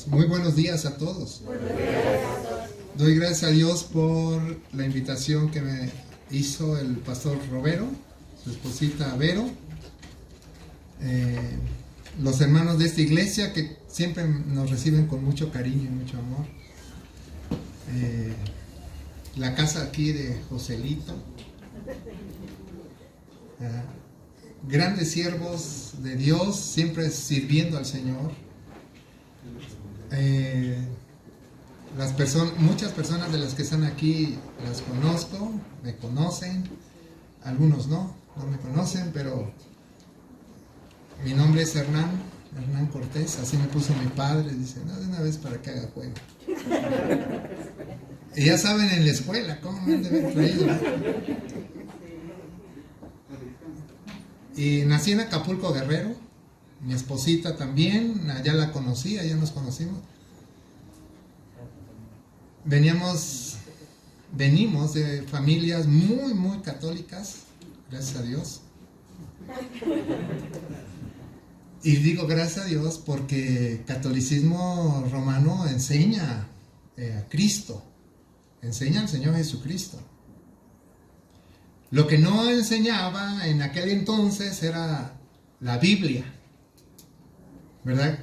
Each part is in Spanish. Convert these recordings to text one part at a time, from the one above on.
Pues muy buenos días a todos. Doy gracias a Dios por la invitación que me hizo el pastor Robero, su esposita Vero, los hermanos de esta iglesia que siempre nos reciben con mucho cariño y mucho amor. La casa aquí de Joselito. Grandes siervos de Dios, siempre sirviendo al Señor. Muchas personas de las que están aquí las conozco, me conocen, algunos no me conocen, pero mi nombre es Hernán Cortés, así me puso mi padre, dice, no, de una vez para que haga juego. Y ya saben en la escuela cómo me han de haber traído, ¿no? Y nací en Acapulco, Guerrero. Mi esposita también, allá la conocí, allá nos conocimos. Venimos de familias muy, muy católicas, gracias a Dios. Y digo gracias a Dios porque el catolicismo romano enseña a Cristo, enseña al Señor Jesucristo. Lo que no enseñaba en aquel entonces era la Biblia, ¿verdad?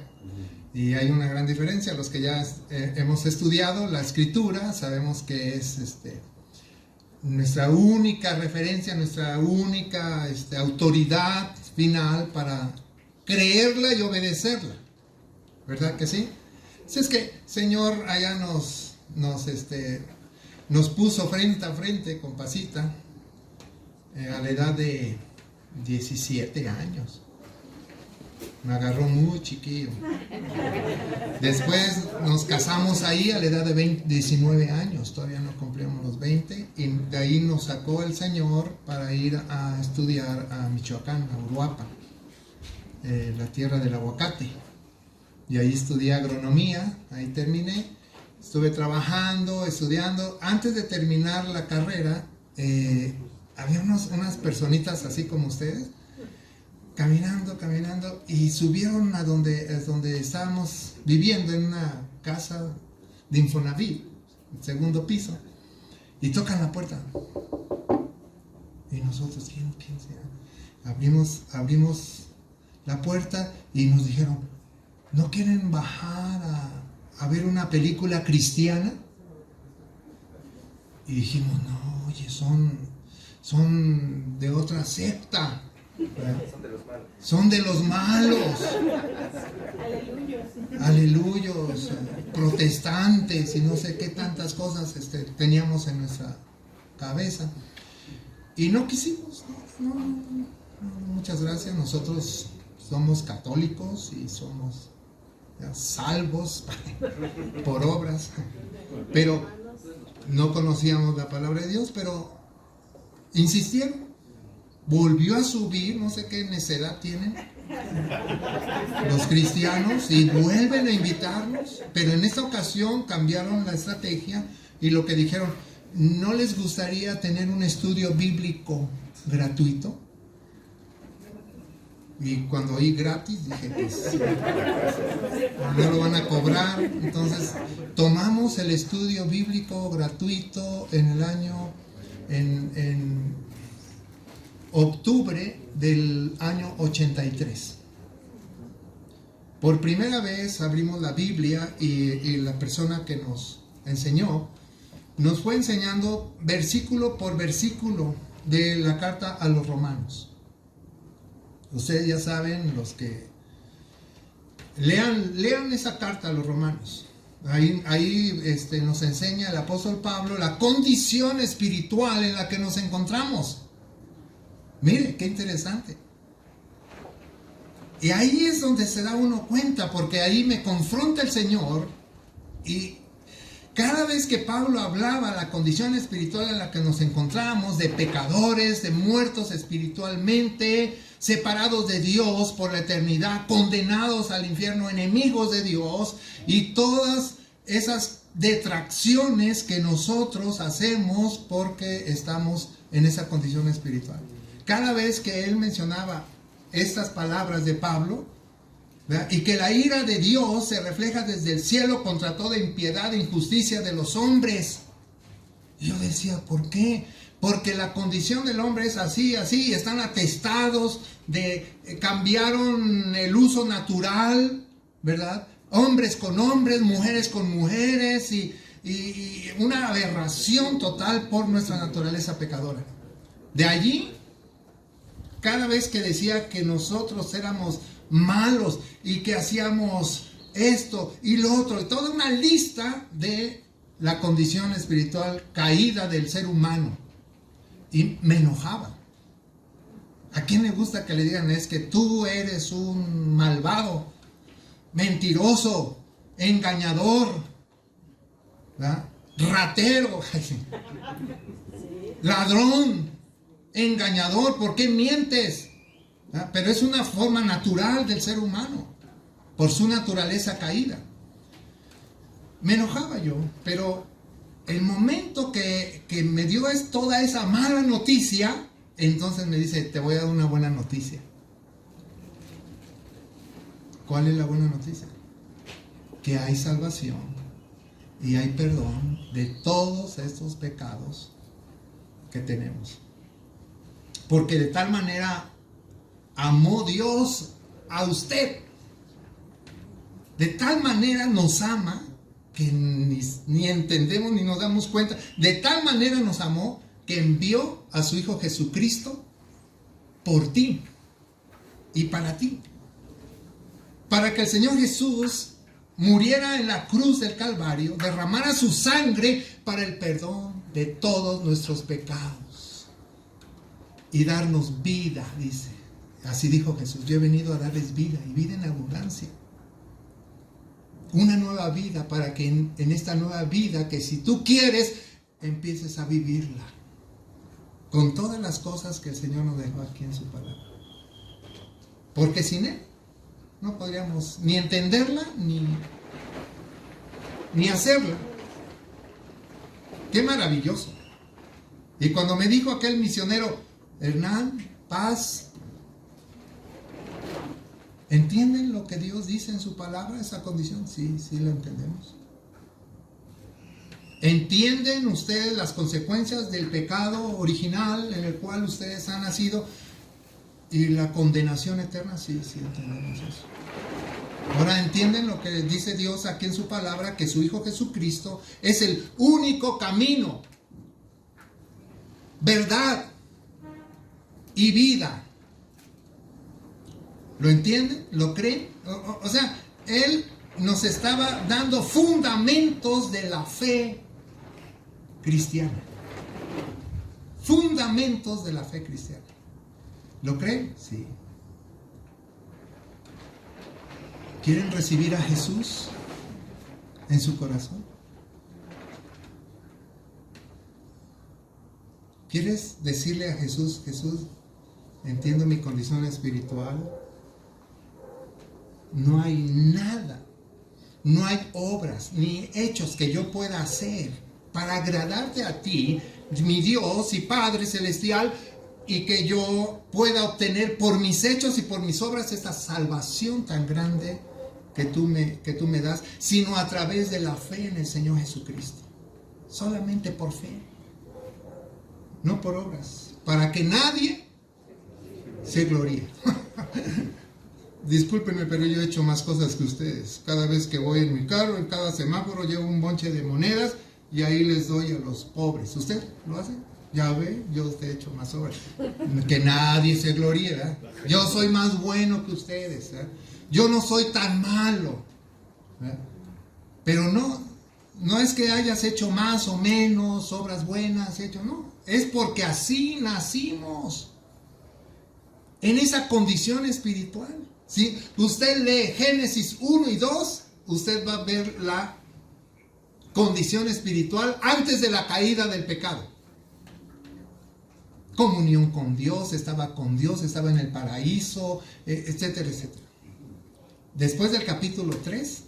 Y hay una gran diferencia. Los que ya hemos estudiado la Escritura, sabemos que es nuestra única referencia, nuestra única autoridad final para creerla y obedecerla, ¿verdad que sí? Si es que Señor allá nos puso frente a frente con Pasita a la edad de 17 años. Me agarró muy chiquillo. Después nos casamos ahí a la edad de 19 años, todavía no cumplimos los 20, y de ahí nos sacó el Señor para ir a estudiar a Michoacán, a Uruapan, la tierra del aguacate. Y ahí estudié agronomía, ahí terminé, estuve trabajando, estudiando. Antes de terminar la carrera, había unas personitas así como ustedes, caminando, y subieron a donde estábamos viviendo, en una casa de Infonavit, segundo piso, y tocan la puerta. Y nosotros, ¿quién sea? Abrimos la puerta y nos dijeron, ¿no quieren bajar a ver una película cristiana? Y dijimos, no, oye, son de otra secta. Son de los malos. Aleluyos, protestantes y no sé qué tantas cosas teníamos en nuestra cabeza. Y no quisimos, no, muchas gracias. Nosotros somos católicos y somos salvos por obras, pero no conocíamos la palabra de Dios, pero insistieron. Volvió a subir, no sé qué necedad tienen los cristianos, y vuelven a invitarnos, pero en esta ocasión cambiaron la estrategia y lo que dijeron, ¿no les gustaría tener un estudio bíblico gratuito? Y cuando oí gratis, dije, pues no lo van a cobrar. Entonces tomamos el estudio bíblico gratuito en el año, en octubre del año 83. Por primera vez abrimos la Biblia y la persona que nos enseñó nos fue enseñando versículo por versículo de la carta a los romanos. Ustedes ya saben, los que lean esa carta a los romanos. Ahí nos enseña el apóstol Pablo la condición espiritual en la que nos encontramos. Mire, qué interesante. Y ahí es donde se da uno cuenta, porque ahí me confronta el Señor, y cada vez que Pablo hablaba de la condición espiritual en la que nos encontramos, de pecadores, de muertos espiritualmente, separados de Dios por la eternidad, condenados al infierno, enemigos de Dios, y todas esas detracciones que nosotros hacemos porque estamos en esa condición espiritual. Cada vez que él mencionaba estas palabras de Pablo, ¿verdad? Y que la ira de Dios se refleja desde el cielo contra toda impiedad e injusticia de los hombres. Y yo decía, ¿por qué? Porque la condición del hombre es así, así, están atestados cambiaron el uso natural, ¿verdad? Hombres con hombres, mujeres con mujeres, y una aberración total por nuestra naturaleza pecadora. De allí, cada vez que decía que nosotros éramos malos y que hacíamos esto y lo otro, y toda una lista de la condición espiritual caída del ser humano, y me enojaba. ¿A quién le gusta que le digan es que tú eres un malvado, mentiroso, engañador, ¿verdad? Ratero, ladrón, engañador? ¿Por qué mientes? ¿Verdad? Pero es una forma natural del ser humano, por su naturaleza caída. Me enojaba yo, pero el momento que me dio toda esa mala noticia, entonces me dice, te voy a dar una buena noticia. ¿Cuál es la buena noticia? Que hay salvación y hay perdón de todos estos pecados que tenemos. Porque de tal manera amó Dios a usted. De tal manera nos ama que ni entendemos ni nos damos cuenta. De tal manera nos amó que envió a su Hijo Jesucristo por ti y para ti. Para que el Señor Jesús muriera en la cruz del Calvario, derramara su sangre para el perdón de todos nuestros pecados y darnos vida, dice. Así dijo Jesús, yo he venido a darles vida y vida en abundancia. Una nueva vida, para que en esta nueva vida, que si tú quieres, empieces a vivirla con todas las cosas que el Señor nos dejó aquí en su palabra. Porque sin Él no podríamos ni entenderla ni hacerla. Qué maravilloso. Y cuando me dijo aquel misionero, Hernán, paz, ¿entienden lo que Dios dice en su palabra, esa condición? Sí, sí lo entendemos. ¿Entienden ustedes las consecuencias del pecado original en el cual ustedes han nacido y la condenación eterna? Sí, sí entendemos eso. Ahora, ¿entienden lo que dice Dios aquí en su palabra? Que su Hijo Jesucristo es el único camino, verdad y vida. ¿Lo entienden? ¿Lo creen? O sea, Él nos estaba dando fundamentos de la fe cristiana. Fundamentos de la fe cristiana. ¿Lo creen? Sí. ¿Quieren recibir a Jesús en su corazón? ¿Quieres decirle a Jesús, Jesús, entiendo mi condición espiritual? No hay nada, no hay obras ni hechos que yo pueda hacer para agradarte a ti, mi Dios y Padre Celestial, y que yo pueda obtener por mis hechos y por mis obras esta salvación tan grande que tú me das, sino a través de la fe en el Señor Jesucristo. Solamente por fe, no por obras, para que nadie se gloríe. Discúlpenme, pero yo he hecho más cosas que ustedes. Cada vez que voy en mi carro, en cada semáforo, llevo un bonche de monedas y ahí les doy a los pobres. ¿Usted lo hace? Ya ve, yo he hecho más obras. Que nadie se gloríe, ¿verdad? Yo soy más bueno que ustedes, ¿verdad? Yo no soy tan malo, ¿verdad? Pero no es que hayas hecho más o menos obras buenas, no. Es porque así nacimos, en esa condición espiritual. Si usted lee Génesis 1 y 2, usted va a ver la condición espiritual antes de la caída del pecado. Comunión con Dios, estaba en el paraíso, etcétera, etcétera. Después del capítulo 3,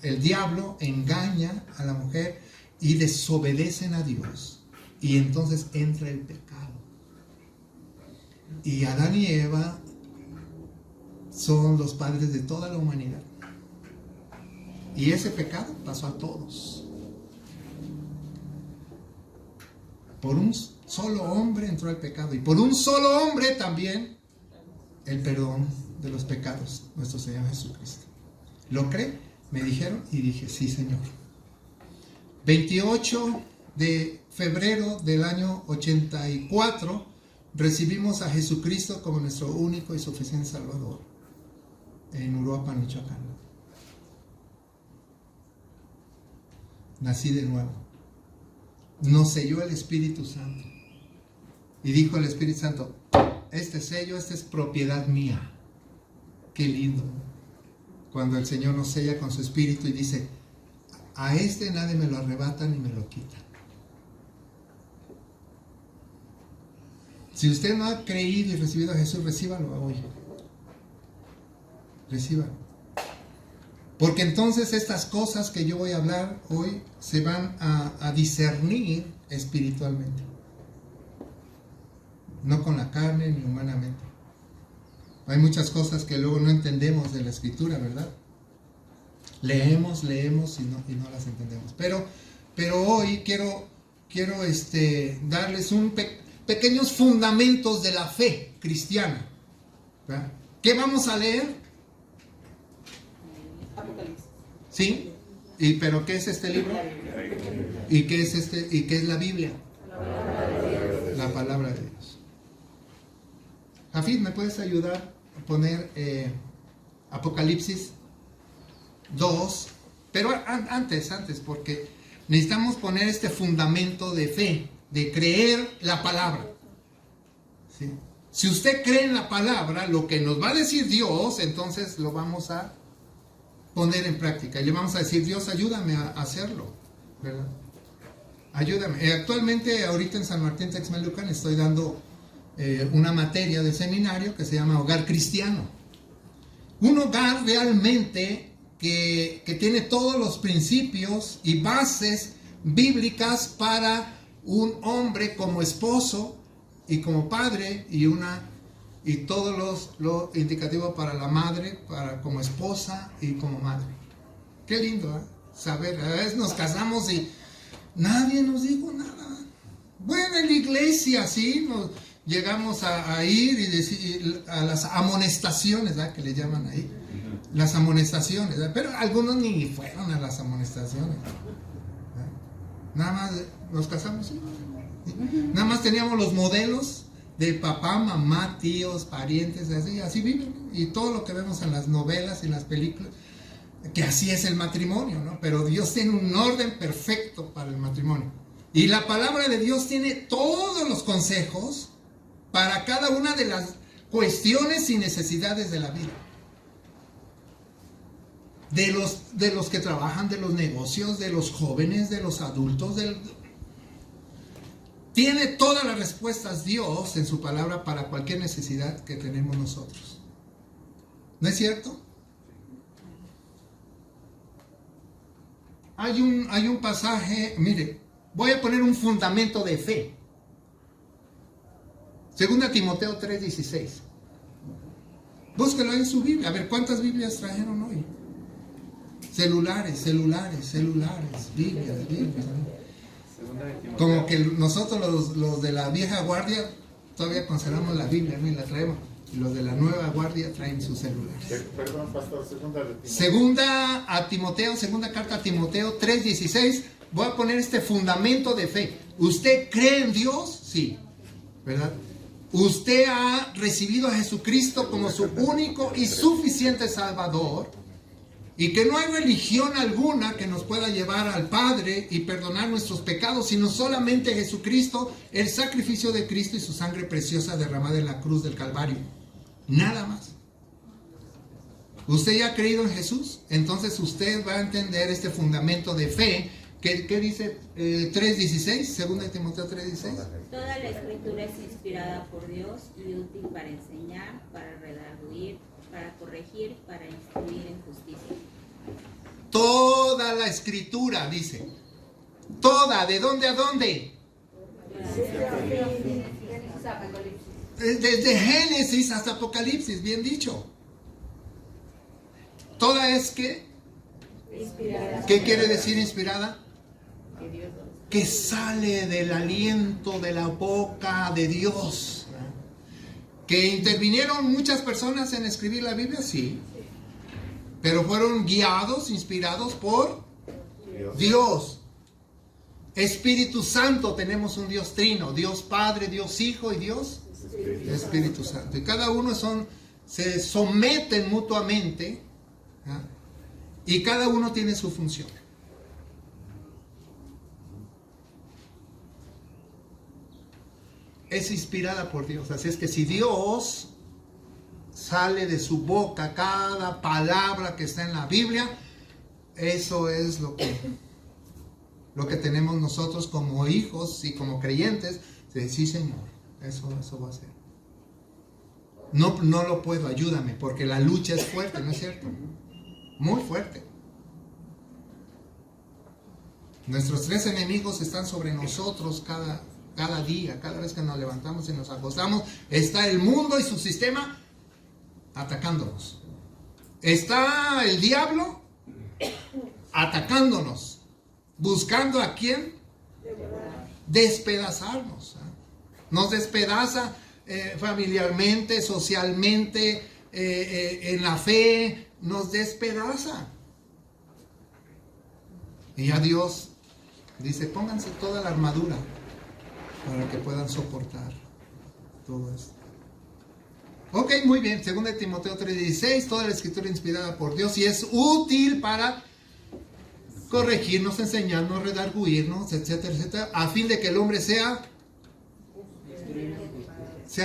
el diablo engaña a la mujer y desobedecen a Dios. Y entonces entra el pecado. Y Adán y Eva son los padres de toda la humanidad. Y ese pecado pasó a todos. Por un solo hombre entró el pecado. Y por un solo hombre también el perdón de los pecados, nuestro Señor Jesucristo. ¿Lo cree? Me dijeron y dije, sí, Señor. 28 de febrero del año 84 recibimos a Jesucristo como nuestro único y suficiente Salvador en Uruapan, Michoacán. Nací de nuevo. Nos selló el Espíritu Santo. Y dijo el Espíritu Santo, este sello, esta es propiedad mía. Qué lindo. Cuando el Señor nos sella con su Espíritu y dice, a este nadie me lo arrebata ni me lo quita. Si usted no ha creído y recibido a Jesús, recíbalo hoy. Recíbalo. Porque entonces estas cosas que yo voy a hablar hoy se van a discernir espiritualmente. No con la carne ni humanamente. Hay muchas cosas que luego no entendemos de la Escritura, ¿verdad? Leemos y no las entendemos. Pero hoy quiero darles pequeños fundamentos de la fe cristiana. ¿Verdad? ¿Qué vamos a leer? Apocalipsis. ¿Sí? ¿Pero qué es este libro? ¿Y qué es la Biblia? La palabra de Dios. Jafid, ¿me puedes ayudar a poner Apocalipsis 2? Pero antes, porque necesitamos poner este fundamento de fe, de creer la palabra. ¿Sí? Si usted cree en la palabra, lo que nos va a decir Dios, entonces lo vamos a poner en práctica. Y le vamos a decir, Dios, ayúdame a hacerlo, ¿verdad? Ayúdame. Actualmente, ahorita en San Martín Texmelucan, estoy dando una materia de seminario que se llama Hogar Cristiano. Un hogar realmente que tiene todos los principios y bases bíblicas para un hombre como esposo y como padre y todos lo indicativo para la madre, como esposa y como madre. Qué lindo, ¿eh? Saber, a veces nos casamos y nadie nos dijo nada. Bueno, en la iglesia sí, llegamos a ir y decir a las amonestaciones, ¿verdad? Que le llaman ahí, las amonestaciones, ¿verdad? Pero algunos ni fueron a las amonestaciones, ¿verdad? Nada más nos casamos, ¿sí? Nada más teníamos los modelos de papá, mamá, tíos, parientes, así viven, ¿no? Y todo lo que vemos en las novelas y en las películas, que así es el matrimonio, ¿no? Pero Dios tiene un orden perfecto para el matrimonio. Y la palabra de Dios tiene todos los consejos para cada una de las cuestiones y necesidades de la vida. De los que trabajan, de los negocios, de los jóvenes, de los adultos, tiene todas las respuestas Dios en su palabra para cualquier necesidad que tenemos nosotros. ¿No es cierto? Hay un pasaje, mire, voy a poner un fundamento de fe. 2 Timoteo 3:16. Búsquelo en su Biblia. A ver, ¿cuántas Biblias trajeron hoy? Celulares, Biblias. Como que nosotros los de la vieja guardia todavía conservamos la Biblia, ¿no? Y la traemos. Y los de la nueva guardia traen sus celulares. Perdón, pastor, segunda carta a Timoteo 3:16. Voy a poner este fundamento de fe. ¿Usted cree en Dios? Sí, ¿verdad? Usted ha recibido a Jesucristo como su único y suficiente Salvador, y que no hay religión alguna que nos pueda llevar al Padre y perdonar nuestros pecados, sino solamente Jesucristo, el sacrificio de Cristo y su sangre preciosa derramada en la cruz del Calvario. Nada más. ¿Usted ya ha creído en Jesús? Entonces usted va a entender este fundamento de fe. ¿Qué dice 3:16? 2 Timoteo 3:16. Toda la escritura es inspirada por Dios y útil para enseñar, para redarguir, para corregir, para instruir en justicia. Toda la escritura, dice. Toda, ¿de dónde a dónde? Desde Génesis hasta Apocalipsis, bien dicho. Toda es que, Inspirada. ¿qué quiere decir inspirada? Que Dios lo- Que sale del aliento de la boca de Dios. ¿Que intervinieron muchas personas en escribir la Biblia? Sí. Pero fueron guiados, inspirados por Dios. Espíritu Santo, tenemos un Dios trino, Dios Padre, Dios Hijo y Dios Espíritu Santo. Y cada uno se someten mutuamente, ¿ah? Y cada uno tiene su función. Es inspirada por Dios. Así es que si Dios sale de su boca cada palabra que está en la Biblia, eso es lo que tenemos nosotros como hijos y como creyentes. Sí, Señor, eso va a ser. No lo puedo, ayúdame, porque la lucha es fuerte, ¿no es cierto? Muy fuerte. Nuestros tres enemigos están sobre nosotros cada día, cada vez que nos levantamos y nos acostamos. Está el mundo y su sistema atacándonos. Está el diablo atacándonos, buscando a quién despedazarnos. Nos despedaza familiarmente, socialmente, en la fe, nos despedaza. Y a Dios dice, pónganse toda la armadura para que puedan soportar todo esto. Ok, muy bien. 2 Timoteo 3:16, toda la escritura inspirada por Dios y es útil para corregirnos, enseñarnos, redarguirnos, etcétera, etcétera, a fin de que el hombre sea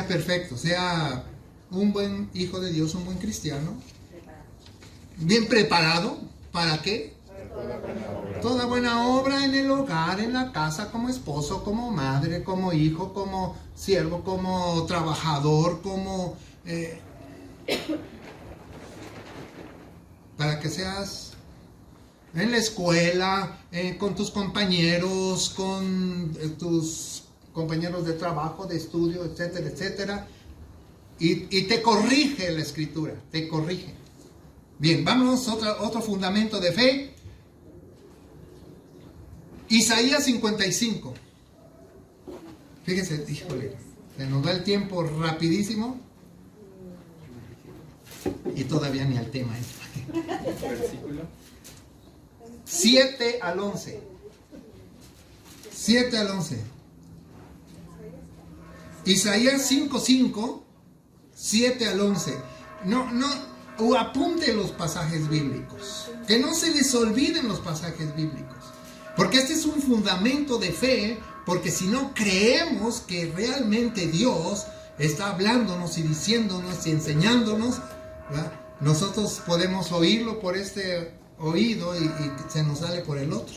perfecto, sea un buen hijo de Dios, un buen cristiano, bien preparado. ¿Para qué? Toda buena obra en el hogar, en la casa, como esposo, como madre, como hijo, como siervo, como trabajador, como para que seas en la escuela, con tus compañeros, con tus compañeros de trabajo, de estudio, etcétera, etcétera. Y te corrige la escritura, te corrige. Bien, vámonos a otro fundamento de fe. Isaías 55. Fíjense, híjole, se nos da el tiempo rapidísimo y todavía ni al tema. 7 al 11. 7 al 11. Isaías 5:5, 7 al 11. O apunte los pasajes bíblicos. Que no se les olviden los pasajes bíblicos. Porque este es un fundamento de fe. Porque si no creemos que realmente Dios está hablándonos y diciéndonos y enseñándonos, ¿verdad? Nosotros podemos oírlo por este oído y se nos sale por el otro.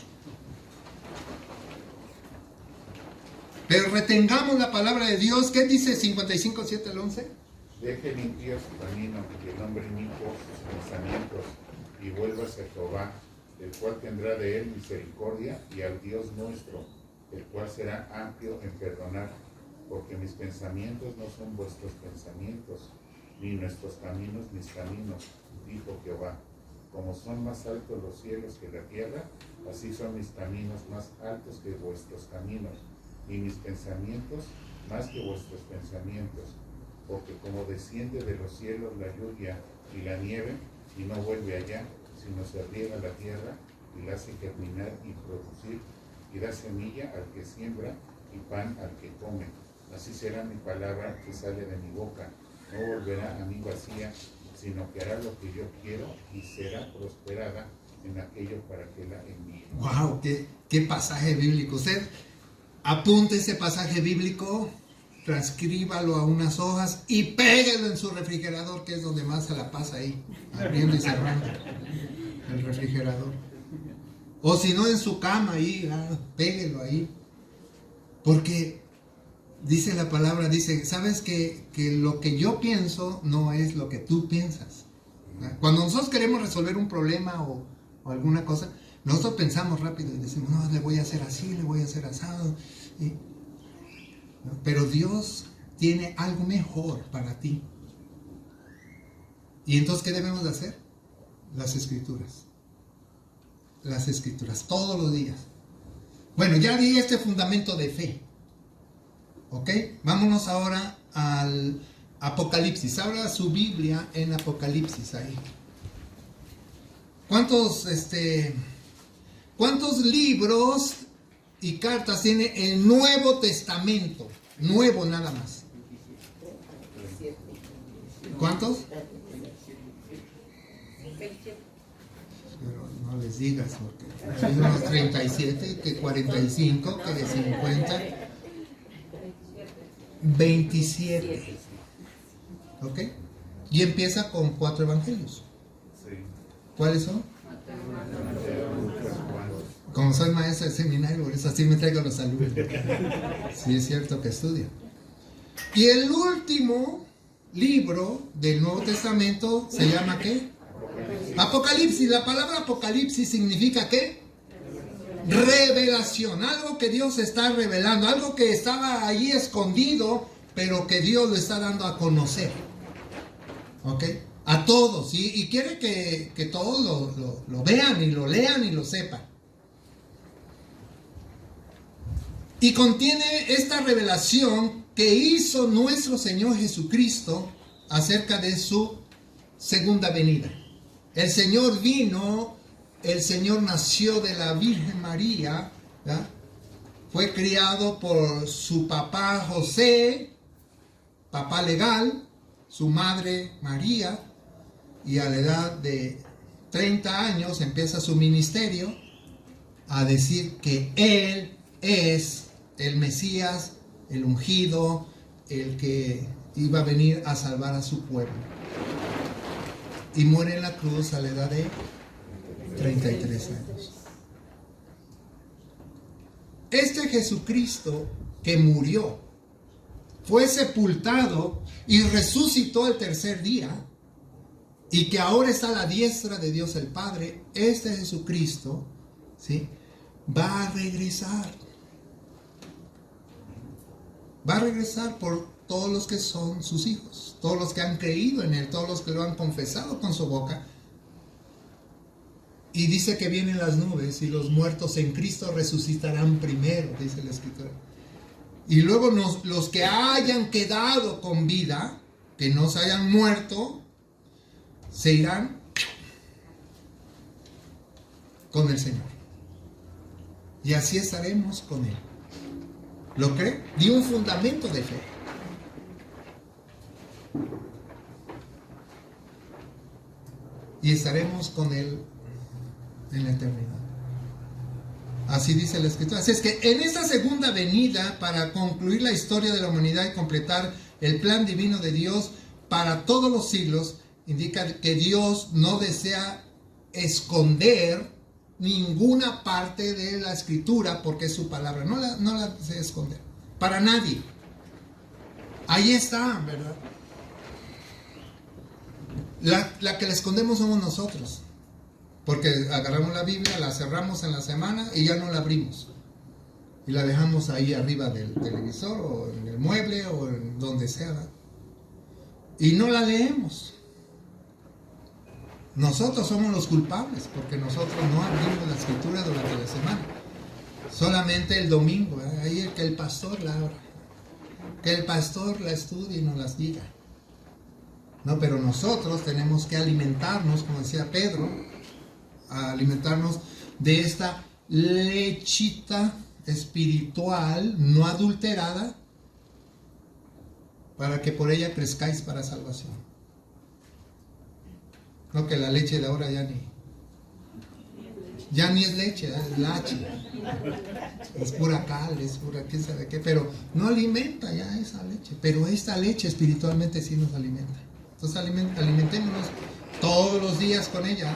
Pero retengamos la palabra de Dios. ¿Qué dice 55, 7 al 11? Deje limpio su camino y el hombre inicuo sus pensamientos, y vuelva hacia Jehová, el cual tendrá de él misericordia, y al Dios nuestro, el cual será amplio en perdonar, porque mis pensamientos no son vuestros pensamientos, ni nuestros caminos mis caminos, dijo Jehová. Como son más altos los cielos que la tierra, así son mis caminos más altos que vuestros caminos, y mis pensamientos más que vuestros pensamientos. Porque como desciende de los cielos la lluvia y la nieve, y no vuelve allá, sino se riega la tierra, y la hace germinar y producir, y da semilla al que siembra, y pan al que come. Así será mi palabra que sale de mi boca. No volverá a mí vacía, sino que hará lo que yo quiero, y será prosperada en aquello para que la envíe. ¡Wow! ¿Qué pasaje bíblico! Usted apunte ese pasaje bíblico, transcríbalo a unas hojas y péguelo en su refrigerador, que es donde más se la pasa ahí, abriendo y cerrando el refrigerador. O si no, en su cama ahí, péguelo ahí. Porque dice la palabra, dice, ¿sabes que lo que yo pienso no es lo que tú piensas? Cuando nosotros queremos resolver un problema o alguna cosa, nosotros pensamos rápido y decimos, no, le voy a hacer así, le voy a hacer asado. Pero Dios tiene algo mejor para ti. ¿Y entonces qué debemos de hacer? Las Escrituras. Las Escrituras, todos los días. Bueno, ya di este fundamento de fe. ¿Ok? Vámonos ahora al Apocalipsis. Abra su Biblia en Apocalipsis ahí. ¿Cuántos libros y cartas tiene el Nuevo Testamento? Nuevo nada más. ¿Cuántos? Pero no les digas, porque hay unos 37, que 45, que de 50, 27. ¿Ok? Y empieza con 4 evangelios. ¿Cuáles son? Como soy maestra de seminario, por eso así me traigo a los alumnos. Sí, es cierto que estudian. Y el último libro del Nuevo Testamento se llama ¿qué? Apocalipsis. La palabra Apocalipsis significa ¿qué? Revelación. Algo que Dios está revelando, algo que estaba allí escondido, pero que Dios lo está dando a conocer. ¿Ok? A todos. Y quiere que todos lo vean y lo lean y lo sepan. Y contiene esta revelación que hizo nuestro Señor Jesucristo acerca de su segunda venida. El Señor vino, el Señor nació de la Virgen María, ¿verdad? Fue criado por su papá José, papá legal, su madre María, y a la edad de 30 años empieza su ministerio a decir que Él es el Mesías, el ungido, el que iba a venir a salvar a su pueblo. Y muere en la cruz a la edad de 33 años. Este Jesucristo que murió, fue sepultado y resucitó el tercer día, y que ahora está a la diestra de Dios el Padre, este Jesucristo, ¿sí?, va a regresar. Va a regresar por todos los que son sus hijos, todos los que han creído en Él, todos los que lo han confesado con su boca. Y dice que vienen las nubes y los muertos en Cristo resucitarán primero, dice la Escritura. Y luego los que hayan quedado con vida, que no se hayan muerto, se irán con el Señor. Y así estaremos con Él. ¿Lo cree? Di un fundamento de fe. Y estaremos con Él en la eternidad. Así dice la Escritura. Así es que en esta segunda venida, para concluir la historia de la humanidad y completar el plan divino de Dios para todos los siglos, indica que Dios no desea esconder ninguna parte de la Escritura, porque es su palabra. No la desea esconder. Para nadie. Ahí está, ¿verdad? La que la escondemos somos nosotros. Porque agarramos la Biblia, la cerramos en la semana y ya no la abrimos. Y la dejamos ahí arriba del televisor o en el mueble o en donde sea, ¿verdad? Y no la leemos. Nosotros somos los culpables porque nosotros no abrimos la Escritura durante la semana. Solamente el domingo, ¿verdad? Ahí es que el pastor la abra. Que el pastor la estudie y nos las diga. No, pero nosotros tenemos que alimentarnos, como decía Pedro, a alimentarnos de esta lechita espiritual no adulterada, para que por ella crezcáis para salvación. No, que la leche de ahora ya ni es leche, es lache, es pura cal, es pura quién sabe qué, pero no alimenta ya esa leche. Pero esta leche espiritualmente sí nos alimenta. Entonces alimentémonos todos los días con ella.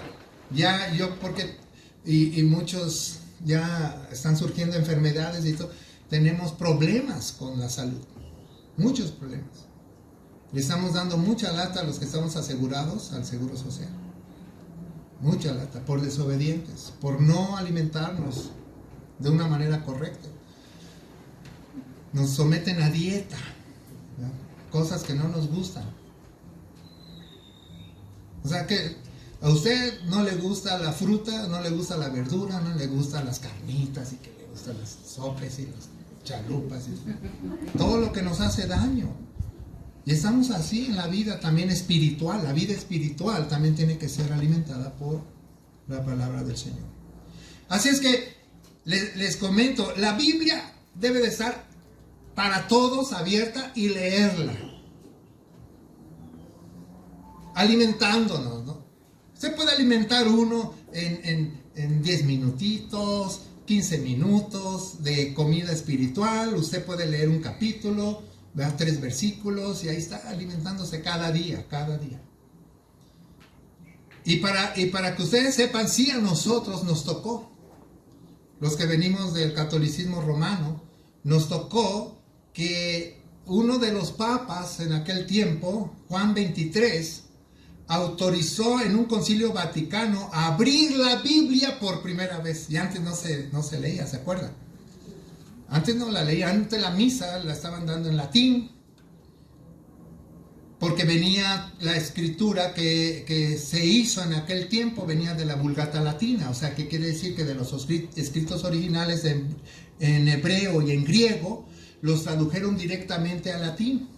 Ya yo, porque y muchos ya están surgiendo enfermedades y todo, tenemos problemas con la salud, muchos problemas. Le estamos dando mucha lata a los que estamos asegurados al Seguro Social, mucha lata, por desobedientes, por no alimentarnos de una manera correcta. Nos someten a dieta, ¿no? Cosas que no nos gustan. O sea que A usted no le gusta la fruta, no le gusta la verdura, no le gustan las carnitas y que le gustan las sopes y las chalupas y todo lo que nos hace daño. Y estamos así en la vida también espiritual. La vida espiritual también tiene que ser alimentada por la palabra del Señor. Así es que les comento, la Biblia debe de estar para todos abierta y leerla. Alimentándonos, ¿no? Se puede alimentar uno en 10 minutitos, 15 minutos de comida espiritual. Usted puede leer un capítulo, vea 3 versículos y ahí está alimentándose cada día. Y para que ustedes sepan, sí, a nosotros nos tocó, los que venimos del catolicismo romano, nos tocó que uno de los papas en aquel tiempo, Juan XXIII, autorizó en un concilio vaticano a abrir la Biblia por primera vez. Y antes no se leía, ¿se acuerdan? Antes no la leían, antes la misa la estaban dando en latín, porque venía la escritura que se hizo en aquel tiempo, venía de la Vulgata Latina. O sea, que quiere decir que de los escritos originales en hebreo y en griego, los tradujeron directamente al latín.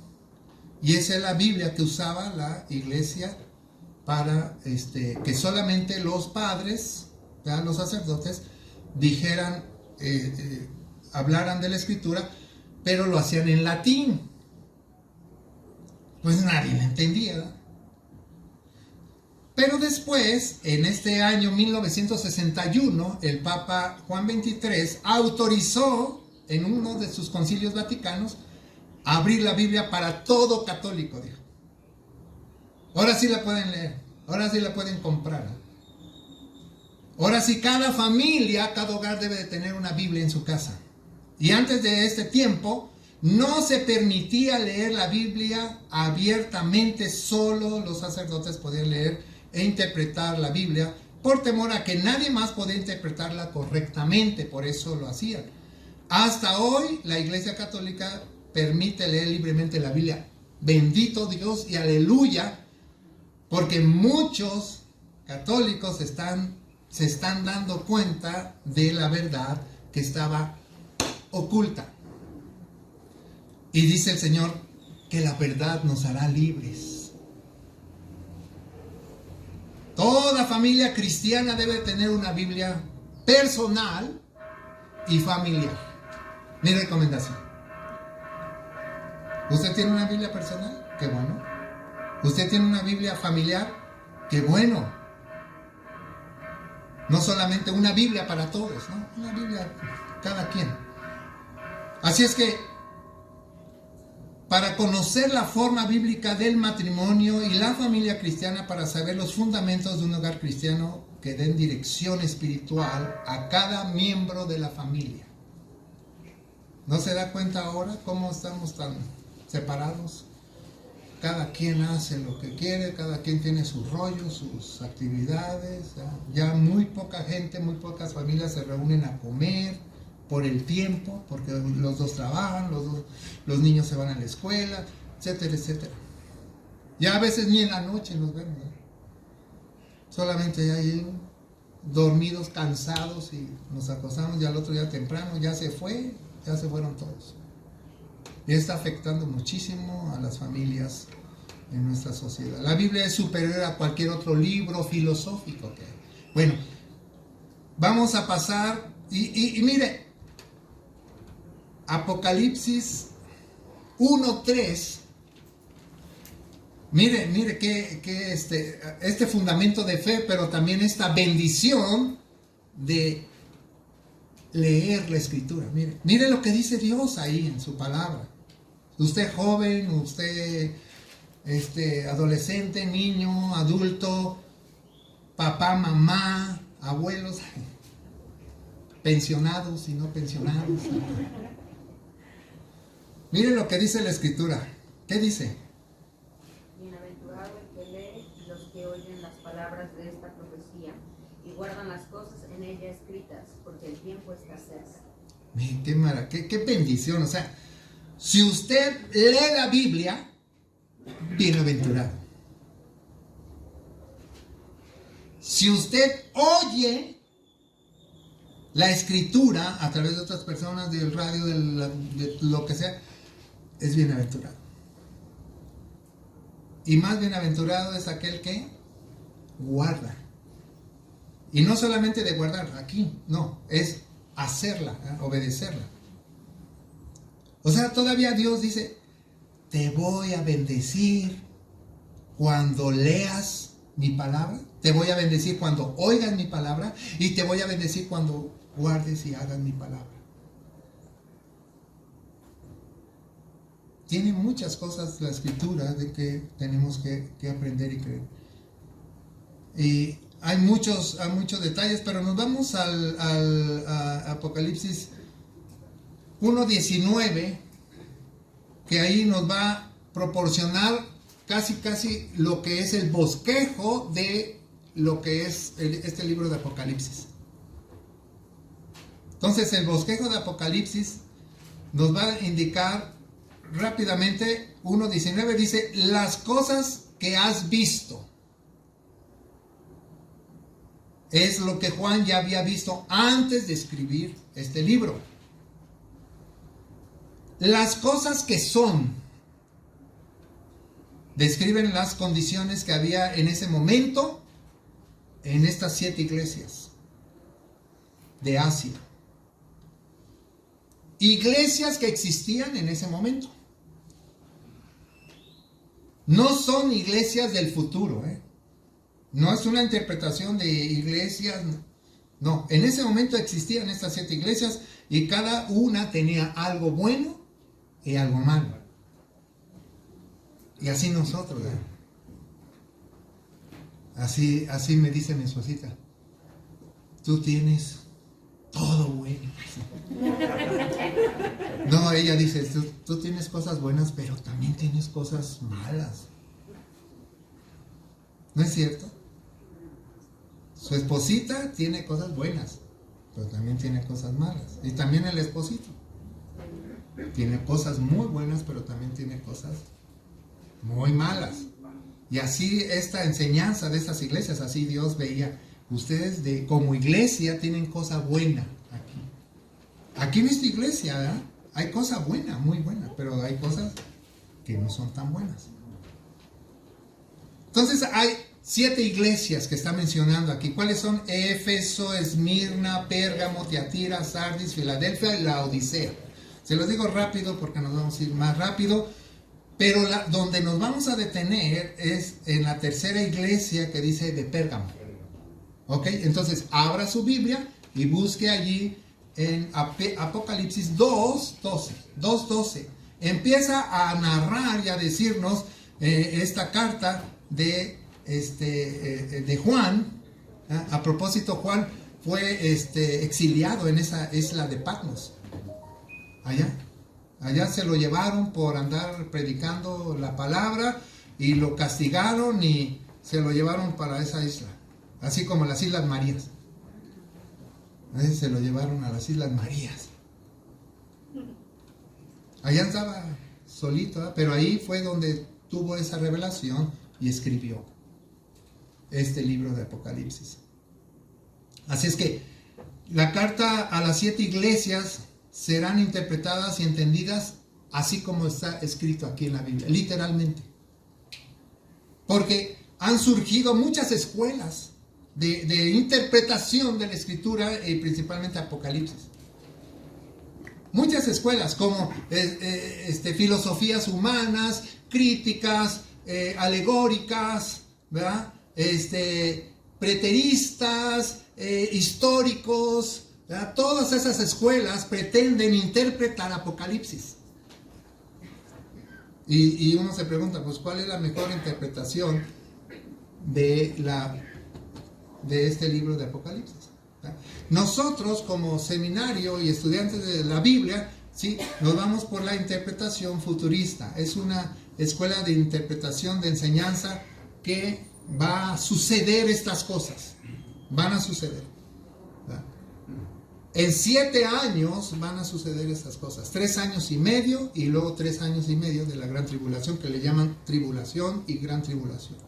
Y esa es la Biblia que usaba la iglesia para que solamente los padres, ¿verdad?, los sacerdotes, dijeran, hablaran de la escritura, pero lo hacían en latín. Pues nadie la entendía, ¿verdad? Pero después, en este año 1961, el Papa Juan XXIII autorizó en uno de sus concilios vaticanos abrir la Biblia para todo católico, dijo. Ahora sí la pueden leer, ahora sí la pueden comprar, ¿no? Ahora sí, cada familia, cada hogar debe de tener una Biblia en su casa. Y antes de este tiempo, no se permitía leer la Biblia abiertamente, solo los sacerdotes podían leer e interpretar la Biblia, por temor a que nadie más podía interpretarla correctamente, por eso lo hacían. Hasta hoy, la Iglesia Católica permite leer libremente la Biblia. Bendito Dios y aleluya, porque muchos católicos se están dando cuenta de la verdad que estaba oculta. Y dice el Señor que la verdad nos hará libres. Toda familia cristiana debe tener una Biblia personal y familiar. Mi recomendación. ¿Usted tiene una Biblia personal? Qué bueno. ¿Usted tiene una Biblia familiar? ¡Qué bueno! No solamente una Biblia para todos, ¿no? Una Biblia cada quien. Así es que, para conocer la forma bíblica del matrimonio y la familia cristiana, para saber los fundamentos de un hogar cristiano que den dirección espiritual a cada miembro de la familia. ¿No se da cuenta ahora cómo estamos tan separados? Cada quien hace lo que quiere, cada quien tiene sus rollos, sus actividades. Ya muy poca gente, muy pocas familias se reúnen a comer por el tiempo, porque los dos trabajan, los niños se van a la escuela, etcétera, etcétera. Ya a veces ni en la noche nos vemos, ¿no? Solamente ahí dormidos, cansados, y nos acostamos ya al otro día temprano, ya se fueron todos. Y está afectando muchísimo a las familias en nuestra sociedad. La Biblia es superior a cualquier otro libro filosófico que hay. Bueno, vamos a pasar, y mire, Apocalipsis 1:3. Mire que este fundamento de fe, pero también esta bendición de leer la Escritura. Mire lo que dice Dios ahí en su palabra. Usted joven, usted adolescente, niño, adulto, papá, mamá, abuelos, pensionados y no pensionados. Mire lo que dice la Escritura. ¿Qué dice? Bienaventurado el que lee y los que oyen las palabras de esta profecía y guardan las cosas en ella escritas, porque el tiempo está cerca. Qué bendición. O sea, si usted lee la Biblia, bienaventurado. Si usted oye la escritura a través de otras personas, del radio, de lo que sea, es bienaventurado. Y más bienaventurado es aquel que guarda. Y no solamente de guardar aquí, no, es hacerla, obedecerla. O sea, todavía Dios dice, te voy a bendecir cuando leas mi palabra, te voy a bendecir cuando oigas mi palabra y te voy a bendecir cuando guardes y hagas mi palabra. Tiene muchas cosas la escritura de que tenemos que aprender y creer. Y hay muchos detalles, pero nos vamos al Apocalipsis 1:19, que ahí nos va a proporcionar casi lo que es el bosquejo de lo que es este libro de Apocalipsis. Entonces el bosquejo de Apocalipsis nos va a indicar rápidamente. 1:19 dice, las cosas que has visto. Es lo que Juan ya había visto antes de escribir este libro. Las cosas que son, describen las condiciones que había en ese momento en estas 7 iglesias de Asia. Iglesias que existían en ese momento. No son iglesias del futuro, No es una interpretación de iglesias. No, en ese momento existían estas 7 iglesias y cada una tenía algo bueno y algo malo. Y así nosotros, Así me dice mi esposita. Tú tienes todo bueno. No, ella dice, tú tienes cosas buenas, pero también tienes cosas malas. ¿No es cierto? Su esposita tiene cosas buenas, pero también tiene cosas malas. Y también el esposito tiene cosas muy buenas, pero también tiene cosas muy malas. Y así esta enseñanza de estas iglesias, así Dios veía, ustedes como iglesia tienen cosa buena aquí. Aquí en esta iglesia, ¿verdad? Hay cosa buena, muy buena, pero hay cosas que no son tan buenas. Entonces hay 7 iglesias que está mencionando aquí. ¿Cuáles son? Éfeso, Esmirna, Pérgamo, Tiatira, Sardis, Filadelfia y la Odisea. Se los digo rápido porque nos vamos a ir más rápido. Pero donde nos vamos a detener es en la tercera iglesia que dice de Pérgamo. ¿Ok? Entonces abra su Biblia y busque allí en Apocalipsis 2:12. Empieza a narrar y a decirnos esta carta de Juan. A propósito, Juan fue exiliado en esa isla de Patmos. Allá se lo llevaron por andar predicando la palabra y lo castigaron y se lo llevaron para esa isla. Así como las Islas Marías. Se lo llevaron a las Islas Marías. Allá estaba solito, pero ahí fue donde tuvo esa revelación y escribió este libro de Apocalipsis. Así es que la carta a las 7 iglesias serán interpretadas y entendidas así como está escrito aquí en la Biblia, literalmente. Porque han surgido muchas escuelas de interpretación de la Escritura y principalmente Apocalipsis. Muchas escuelas como filosofías humanas, críticas, alegóricas, ¿verdad? Preteristas, históricos. Todas esas escuelas pretenden interpretar Apocalipsis. Y uno se pregunta, pues, ¿cuál es la mejor interpretación de este libro de Apocalipsis? Nosotros, como seminario y estudiantes de la Biblia, ¿sí?, nos vamos por la interpretación futurista. Es una escuela de interpretación, de enseñanza, que va a suceder estas cosas. Van a suceder. En 7 años van a suceder estas cosas. 3 años y medio y luego 3 años y medio de la gran tribulación, que le llaman tribulación y gran tribulación.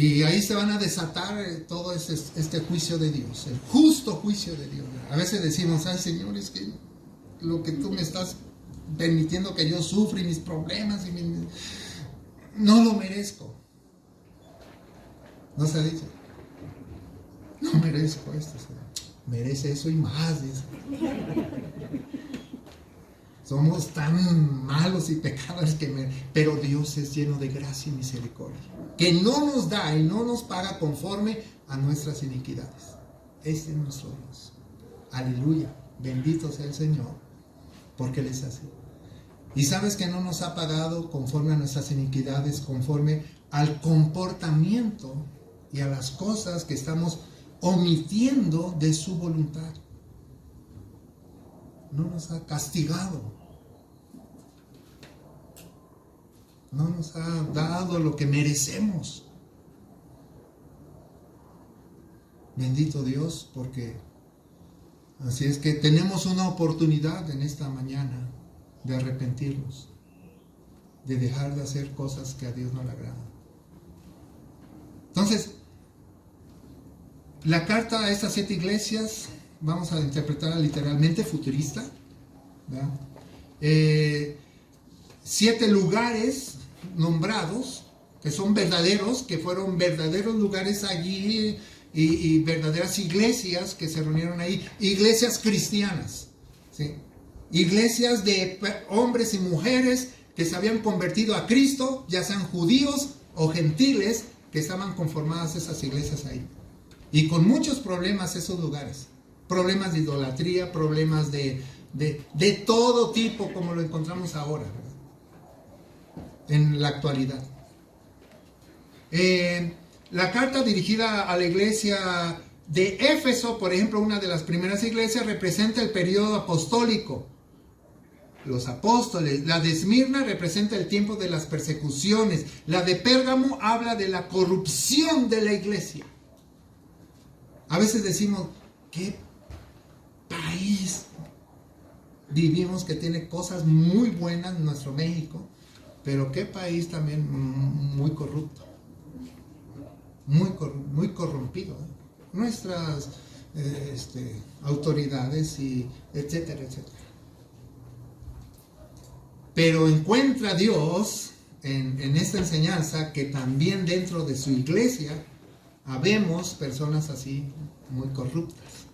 Y ahí se van a desatar todo este juicio de Dios, el justo juicio de Dios. A veces decimos, ay Señor, es que lo que tú me estás permitiendo que yo sufra y mis problemas, no lo merezco. No se dice, no merezco esto, merece eso y más. Dice. Somos tan malos y pecadores pero Dios es lleno de gracia y misericordia, que no nos da y no nos paga conforme a nuestras iniquidades. Este es nuestro Dios. Aleluya, bendito sea el Señor, porque Él es así. Y sabes que no nos ha pagado conforme a nuestras iniquidades, conforme al comportamiento y a las cosas que estamos omitiendo de su voluntad. No nos ha castigado. No nos ha dado lo que merecemos. Bendito Dios, porque así es que tenemos una oportunidad en esta mañana de arrepentirnos, de dejar de hacer cosas que a Dios no le agradan. Entonces, la carta a estas 7 iglesias, vamos a interpretarla literalmente futurista, ¿verdad? 7 lugares nombrados, que son verdaderos, que fueron verdaderos lugares allí y verdaderas iglesias que se reunieron ahí, iglesias cristianas, ¿sí? Iglesias de hombres y mujeres que se habían convertido a Cristo, ya sean judíos o gentiles, que estaban conformadas esas iglesias ahí. Y con muchos problemas esos lugares, problemas de idolatría, problemas de todo tipo, como lo encontramos ahora, ¿verdad? En la actualidad. La carta dirigida a la iglesia de Éfeso, por ejemplo, una de las primeras iglesias, representa el periodo apostólico, los apóstoles. La de Esmirna representa el tiempo de las persecuciones. La de Pérgamo habla de la corrupción de la iglesia. A veces decimos, ¿qué país vivimos que tiene cosas muy buenas en nuestro México? Pero qué país también muy corrupto, muy corrompido, ¿eh? Nuestras autoridades y etcétera, etcétera. Pero encuentra Dios en esta enseñanza que también dentro de su iglesia habemos personas así muy corruptas.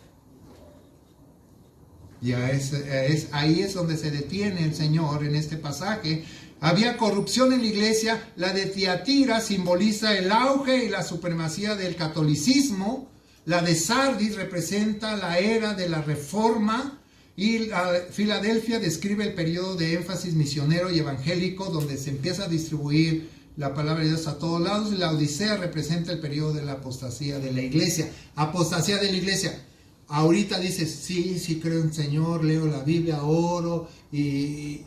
Y ahí es donde se detiene el Señor en este pasaje. Había corrupción en la iglesia. La de Tiatira simboliza el auge y la supremacía del catolicismo. La de Sardis representa la era de la reforma. Y Filadelfia describe el periodo de énfasis misionero y evangélico, donde se empieza a distribuir la palabra de Dios a todos lados. Y la Odisea representa el periodo de la apostasía de la iglesia. Apostasía de la iglesia. Ahorita dices, sí creo en el Señor, leo la Biblia, oro, y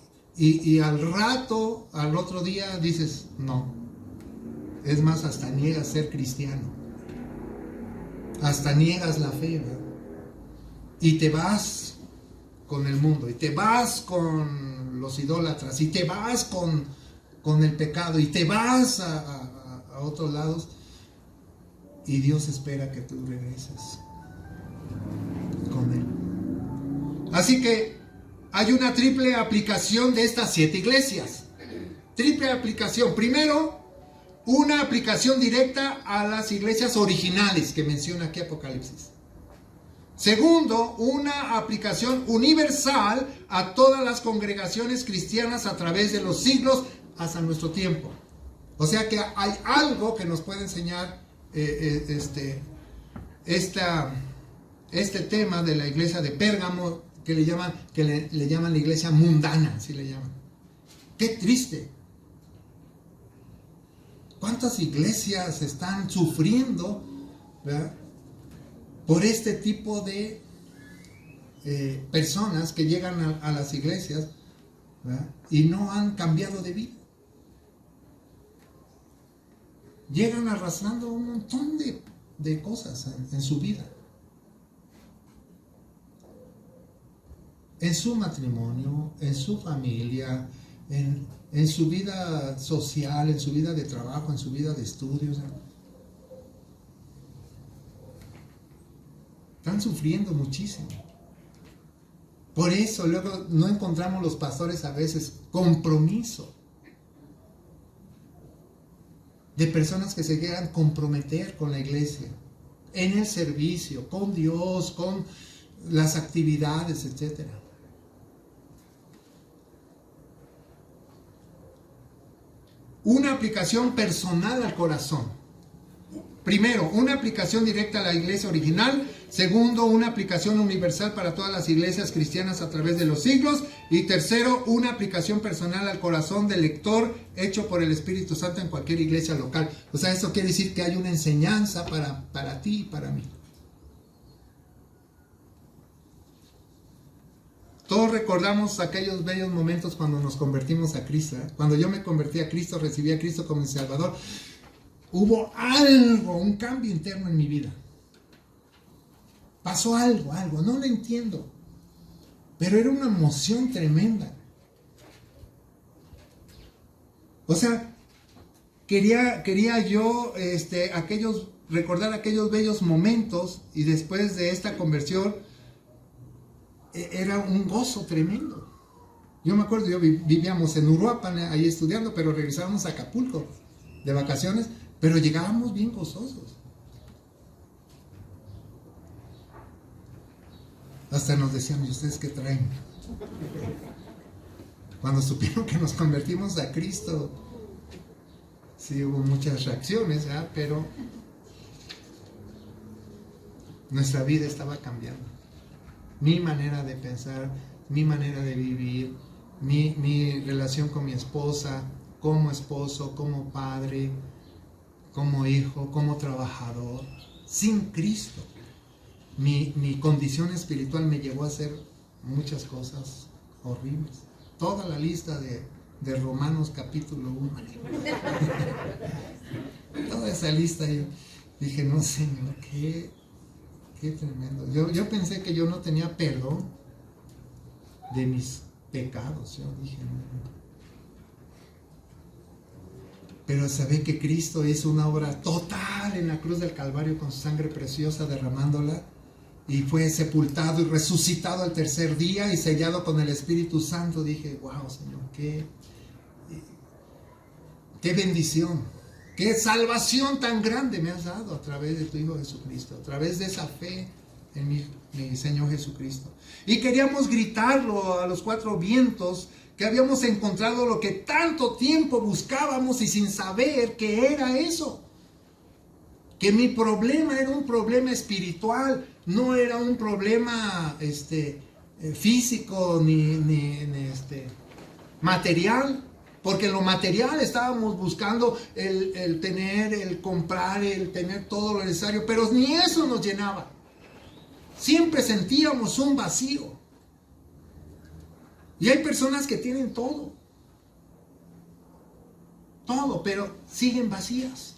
al rato, al otro día dices, no. Es más, hasta niegas ser cristiano. Hasta niegas la fe, ¿verdad? Y te vas con el mundo, y te vas con los idólatras, y te vas con el pecado, y te vas a otros lados, y Dios espera que tú regreses con Él. Así que hay una triple aplicación de estas 7 iglesias. Triple aplicación. Primero, una aplicación directa a las iglesias originales que menciona aquí Apocalipsis. Segundo, una aplicación universal a todas las congregaciones cristianas a través de los siglos hasta nuestro tiempo. O sea que hay algo que nos puede enseñar este tema de la iglesia de Pérgamo, que le llaman la iglesia mundana, así le llaman. ¡Qué triste! ¿Cuántas iglesias están sufriendo, ¿verdad?, por este tipo de personas que llegan a las iglesias, ¿verdad?, y no han cambiado de vida? Llegan arrastrando un montón de cosas en su vida. En su matrimonio, en su familia, en su vida social, en su vida de trabajo, en su vida de estudios. Están sufriendo muchísimo. Por eso luego no encontramos los pastores a veces compromiso de personas que se quieran comprometer con la iglesia, en el servicio, con Dios, con las actividades, etc. Una aplicación personal al corazón. Primero, una aplicación directa a la iglesia original. Segundo, una aplicación universal para todas las iglesias cristianas a través de los siglos. Y tercero, una aplicación personal al corazón del lector hecho por el Espíritu Santo en cualquier iglesia local. O sea, esto quiere decir que hay una enseñanza para ti y para mí. Todos recordamos aquellos bellos momentos cuando nos convertimos a Cristo, ¿eh? Cuando yo me convertí a Cristo, recibí a Cristo como mi Salvador. Hubo algo, un cambio interno en mi vida. Pasó algo, no lo entiendo. Pero era una emoción tremenda. O sea, quería yo recordar aquellos bellos momentos, y después de esta conversión era un gozo tremendo. Yo me acuerdo, vivíamos en Uruapan, ahí estudiando, pero regresábamos a Acapulco de vacaciones, pero llegábamos bien gozosos. Hasta nos decían, ¿y ustedes qué traen? Cuando supieron que nos convertimos a Cristo, sí hubo muchas reacciones, ¿verdad? Pero nuestra vida estaba cambiando. Mi manera de pensar, mi manera de vivir, mi relación con mi esposa, como esposo, como padre, como hijo, como trabajador, sin Cristo. Mi condición espiritual me llevó a hacer muchas cosas horribles. Toda la lista de Romanos capítulo 1. Toda esa lista yo dije, no Señor, qué tremendo. Yo pensé que yo no tenía perdón de mis pecados. Yo dije, no. Pero saber que Cristo hizo una obra total en la cruz del Calvario con su sangre preciosa derramándola, y fue sepultado y resucitado al tercer día y sellado con el Espíritu Santo. Dije, wow, Señor, qué bendición, qué salvación tan grande me has dado a través de tu Hijo Jesucristo, a través de esa fe en mi Señor Jesucristo. Y queríamos gritarlo a los cuatro vientos, que habíamos encontrado lo que tanto tiempo buscábamos y sin saber qué era eso. Que mi problema era un problema espiritual, no era un problema físico ni material. Porque en lo material estábamos buscando el tener, el comprar, el tener todo lo necesario, pero ni eso nos llenaba. Siempre sentíamos un vacío. Y hay personas que tienen todo, pero siguen vacías.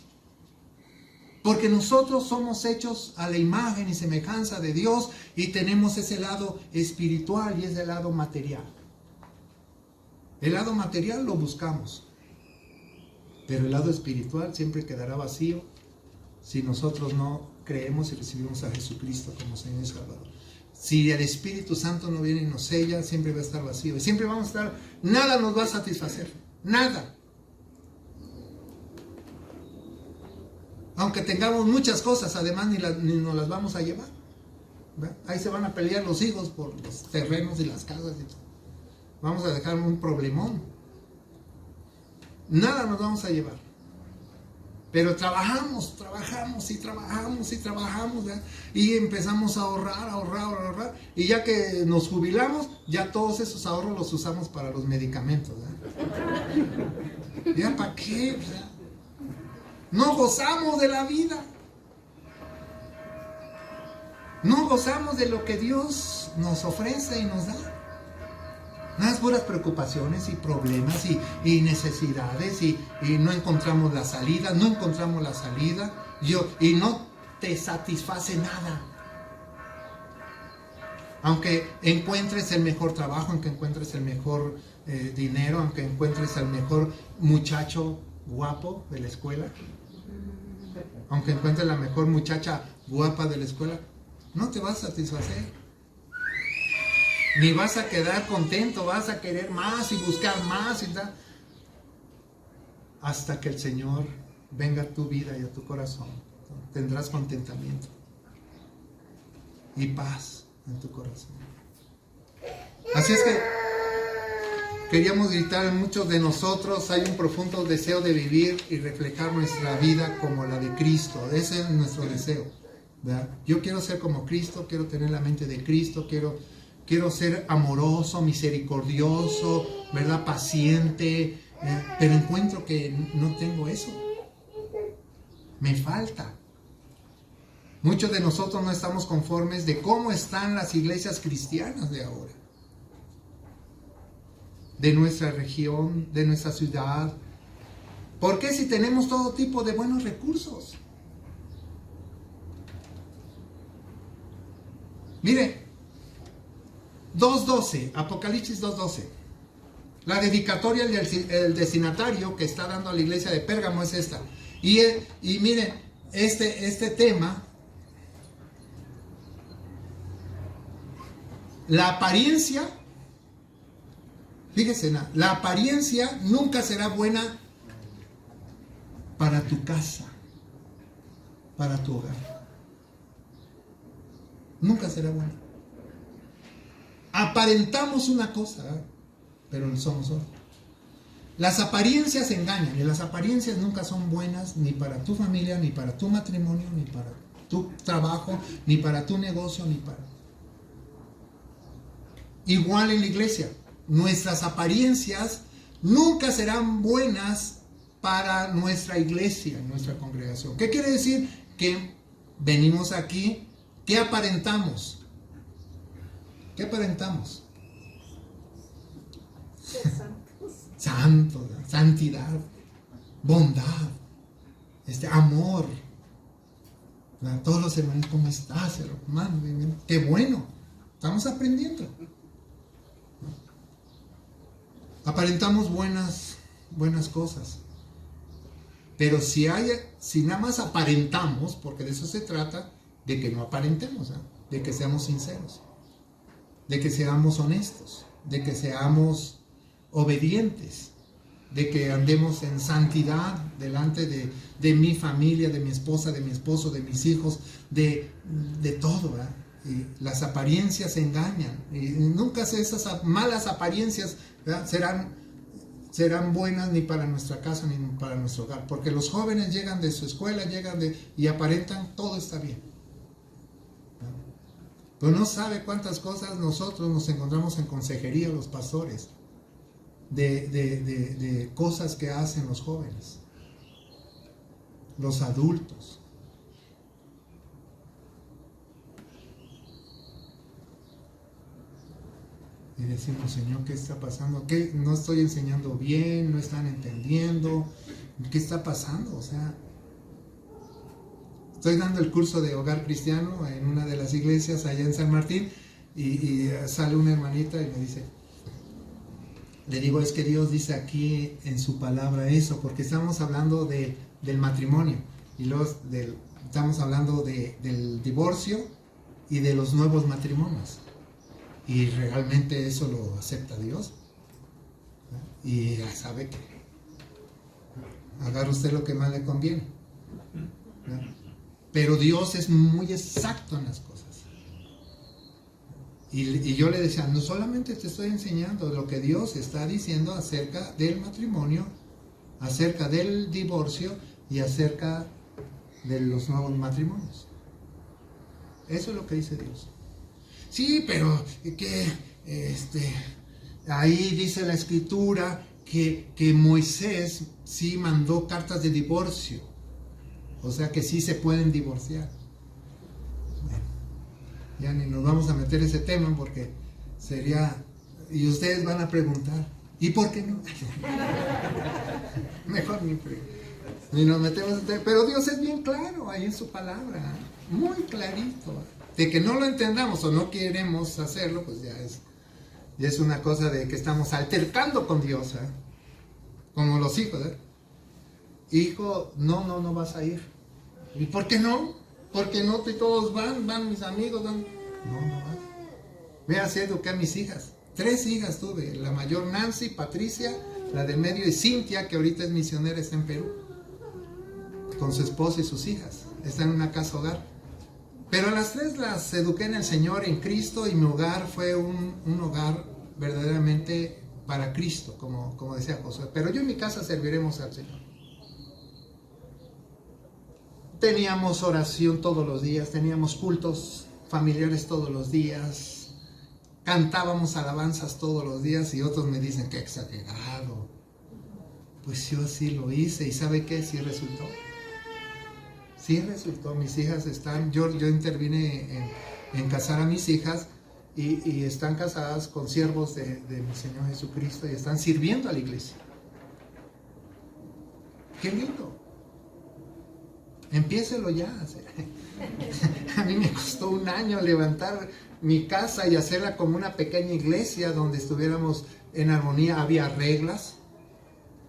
Porque nosotros somos hechos a la imagen y semejanza de Dios y tenemos ese lado espiritual y ese lado material. El lado material lo buscamos, pero el lado espiritual siempre quedará vacío si nosotros no creemos y recibimos a Jesucristo como Señor y Salvador. Si el Espíritu Santo no viene y nos sella, siempre va a estar vacío. Y siempre vamos a estar, nada nos va a satisfacer, nada. Aunque tengamos muchas cosas, además ni nos las vamos a llevar. ¿Ve? Ahí se van a pelear los hijos por los terrenos y las casas y todo. Vamos a dejar un problemón. Nada nos vamos a llevar. Pero trabajamos, ¿verdad? Y empezamos a ahorrar. Y ya que nos jubilamos, ya todos esos ahorros los usamos para los medicamentos, ¿verdad? ¿Ya para qué? ¿Verdad? No gozamos de la vida. No gozamos de lo que Dios nos ofrece y nos da. Nada, puras preocupaciones y problemas y necesidades y no encontramos la salida, y no te satisface nada. Aunque encuentres el mejor trabajo, aunque encuentres el mejor dinero, aunque encuentres al mejor muchacho guapo de la escuela, aunque encuentres la mejor muchacha guapa de la escuela, no te va a satisfacer. Ni vas a quedar contento, vas a querer más y buscar más y tal. Hasta que el Señor venga a tu vida y a tu corazón. Tendrás contentamiento y paz en tu corazón. Así es que queríamos gritar en muchos de nosotros, hay un profundo deseo de vivir y reflejar nuestra vida como la de Cristo. Ese es nuestro deseo, ¿verdad? Yo quiero ser como Cristo, quiero tener la mente de Cristo, quiero ser amoroso, misericordioso, ¿verdad? Paciente, pero encuentro que no tengo eso. Me falta. Muchos de nosotros no estamos conformes de cómo están las iglesias cristianas de ahora. De nuestra región, de nuestra ciudad. ¿Por qué si tenemos todo tipo de buenos recursos? Mire, 2.12, Apocalipsis 2.12. La dedicatoria del destinatario que está dando a la iglesia de Pérgamo es esta. Y miren, este tema, la apariencia, fíjense, la apariencia nunca será buena para tu casa, para tu hogar. Nunca será buena. Aparentamos una cosa, pero no somos otra. Las apariencias engañan y las apariencias nunca son buenas ni para tu familia, ni para tu matrimonio, ni para tu trabajo, ni para tu negocio, ni para... Igual en la iglesia, nuestras apariencias nunca serán buenas para nuestra iglesia, nuestra congregación. ¿Qué quiere decir? Que venimos aquí, ¿qué aparentamos? ¿Qué aparentamos? Santos, santidad, bondad, amor. Todos los hermanos, ¿cómo estás, hermano? Qué bueno, estamos aprendiendo. Aparentamos buenas cosas. Pero si nada más aparentamos, porque de eso se trata, de que no aparentemos, de que seamos sinceros, de que seamos honestos, de que seamos obedientes, de que andemos en santidad delante de mi familia, de mi esposa, de mi esposo, de mis hijos, de todo, ¿verdad? Y las apariencias engañan y nunca esas malas apariencias, ¿verdad? serán buenas ni para nuestra casa ni para nuestro hogar, porque los jóvenes llegan de su escuela, y aparentan todo está bien, ¿verdad? Pero no sabe cuántas cosas nosotros nos encontramos en consejería, los pastores, de cosas que hacen los jóvenes, los adultos. Y decimos, Señor, ¿qué está pasando? ¿Qué? No estoy enseñando bien, no están entendiendo. ¿Qué está pasando? O sea, estoy dando el curso de hogar cristiano en una de las iglesias allá en San Martín y sale una hermanita y me dice, le digo, es que Dios dice aquí en su palabra eso, porque estamos hablando del matrimonio y luego estamos hablando del divorcio y de los nuevos matrimonios. Y realmente eso lo acepta Dios. Y ya sabe que agarra usted lo que más le conviene. Pero Dios es muy exacto en las cosas. Y yo le decía, no solamente te estoy enseñando lo que Dios está diciendo acerca del matrimonio, acerca del divorcio y acerca de los nuevos matrimonios. Eso es lo que dice Dios. Sí, pero que ahí dice la escritura que Moisés sí mandó cartas de divorcio. O sea que sí se pueden divorciar. Bueno, ya ni nos vamos a meter ese tema porque sería... Y ustedes van a preguntar, ¿y por qué no? Mejor ni nos metemos en ese tema. Pero Dios es bien claro ahí en su palabra, muy clarito. De que no lo entendamos o no queremos hacerlo, pues ya es una cosa de que estamos altercando con Dios, ¿eh? Como los hijos, ¿eh? Hijo, no vas a ir. ¿Y por qué no? Porque no todos van mis amigos, van. No vas. Ve, así eduqué a mis hijas. 3 hijas tuve, la mayor Nancy, Patricia, la del medio es Cintia, que ahorita es misionera, está en Perú, con su esposo y sus hijas, está en una casa hogar. Pero a las 3 las eduqué en el Señor, en Cristo, y mi hogar fue un hogar verdaderamente para Cristo, como decía Josué. Pero yo en mi casa serviremos al Señor. Teníamos oración todos los días, teníamos cultos familiares todos los días, cantábamos alabanzas todos los días, y otros me dicen que exagerado. Pues yo sí lo hice, y ¿sabe qué? Sí resultó. Sí resultó. Mis hijas están, yo intervine en casar a mis hijas, y están casadas con siervos de mi Señor Jesucristo, y están sirviendo a la iglesia. ¡Qué lindo! Empiécelo ya. A mí me costó 1 año levantar mi casa y hacerla como una pequeña iglesia donde estuviéramos en armonía. Había reglas.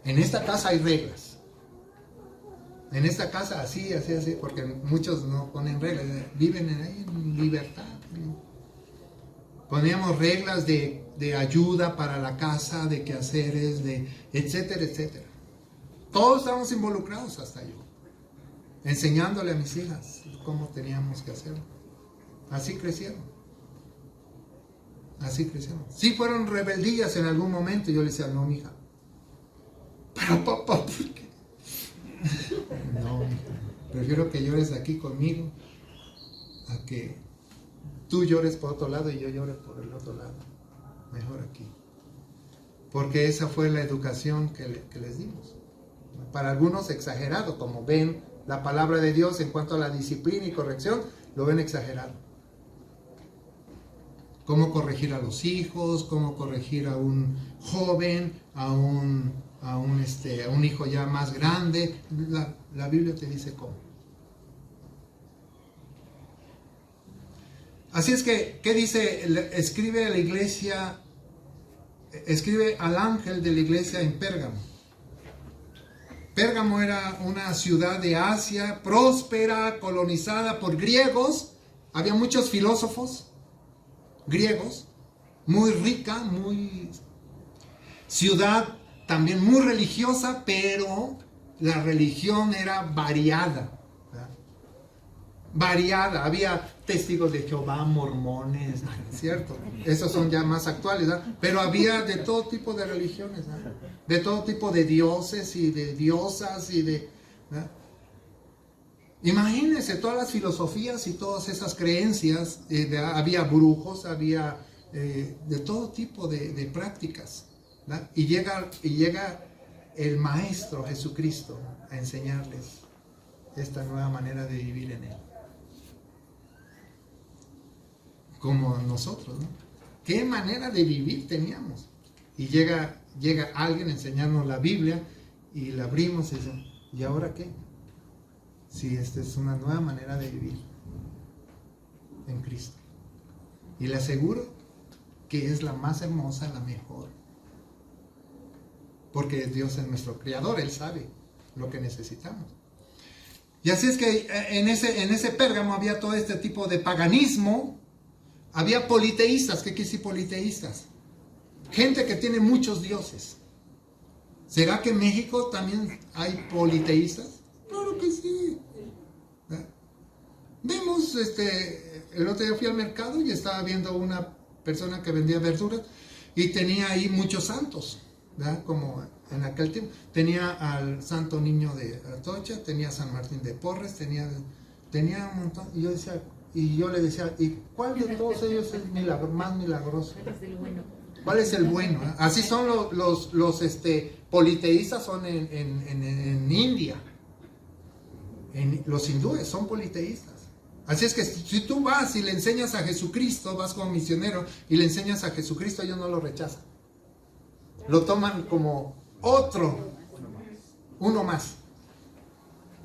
En esta casa hay reglas. En esta casa así, porque muchos no ponen reglas, viven ahí en libertad. Poníamos reglas de ayuda para la casa, de quehaceres, de etcétera, etcétera. Todos estábamos involucrados, hasta yo, enseñándole a mis hijas cómo teníamos que hacerlo. Así crecieron. Así crecieron. Sí fueron rebeldías en algún momento. Yo le decía, no, mija. Pero papá, ¿por qué? No, mija. Prefiero que llores aquí conmigo a que tú llores por otro lado y yo llore por el otro lado. Mejor aquí. Porque esa fue la educación que les dimos. Para algunos exagerado, como ven la palabra de Dios en cuanto a la disciplina y corrección, lo ven exagerado. Cómo corregir a los hijos, cómo corregir a un joven, a un hijo ya más grande. La Biblia te dice cómo. Así es que, ¿qué dice? Escribe a la iglesia, escribe al ángel de la iglesia en Pérgamo. Pérgamo era una ciudad de Asia, próspera, colonizada por griegos. Había muchos filósofos griegos, muy rica, muy ciudad también muy religiosa, pero la religión era variada, ¿verdad? Variada. Había testigos de Jehová, mormones, ¿cierto? Esos son ya más actuales, ¿verdad? Pero había de todo tipo de religiones, ¿verdad? De todo tipo de dioses y de diosas y de, ¿verdad? Imagínense todas las filosofías y todas esas creencias. Había brujos, había de todo tipo de prácticas, ¿verdad? Y llega el Maestro Jesucristo a enseñarles esta nueva manera de vivir en Él. Como nosotros, ¿no? ¿Qué manera de vivir teníamos? Y llega alguien a enseñarnos la Biblia y la abrimos y dice, ¿y ahora qué? Sí, esta es una nueva manera de vivir en Cristo. Y le aseguro que es la más hermosa, la mejor. Porque Dios es nuestro Creador, Él sabe lo que necesitamos. Y así es que en ese Pérgamo había todo este tipo de paganismo. Había politeístas. ¿Qué quiere decir politeístas? Gente que tiene muchos dioses. ¿Será que en México también hay politeístas? Claro que sí. Vemos, el otro día fui al mercado y estaba viendo una persona que vendía verduras y tenía ahí muchos santos, ¿verdad? Como en aquel tiempo. Tenía al Santo Niño de Atocha, tenía a San Martín de Porres, tenía un montón. Y yo le decía, ¿y cuál de todos ellos es más milagroso? ¿Cuál es el bueno? ¿Cuál es el bueno? Así son los politeístas, son en India. Los hindúes son politeístas. Así es que si tú vas y le enseñas a Jesucristo, vas como misionero y le enseñas a Jesucristo, ellos no lo rechazan. Lo toman como uno más.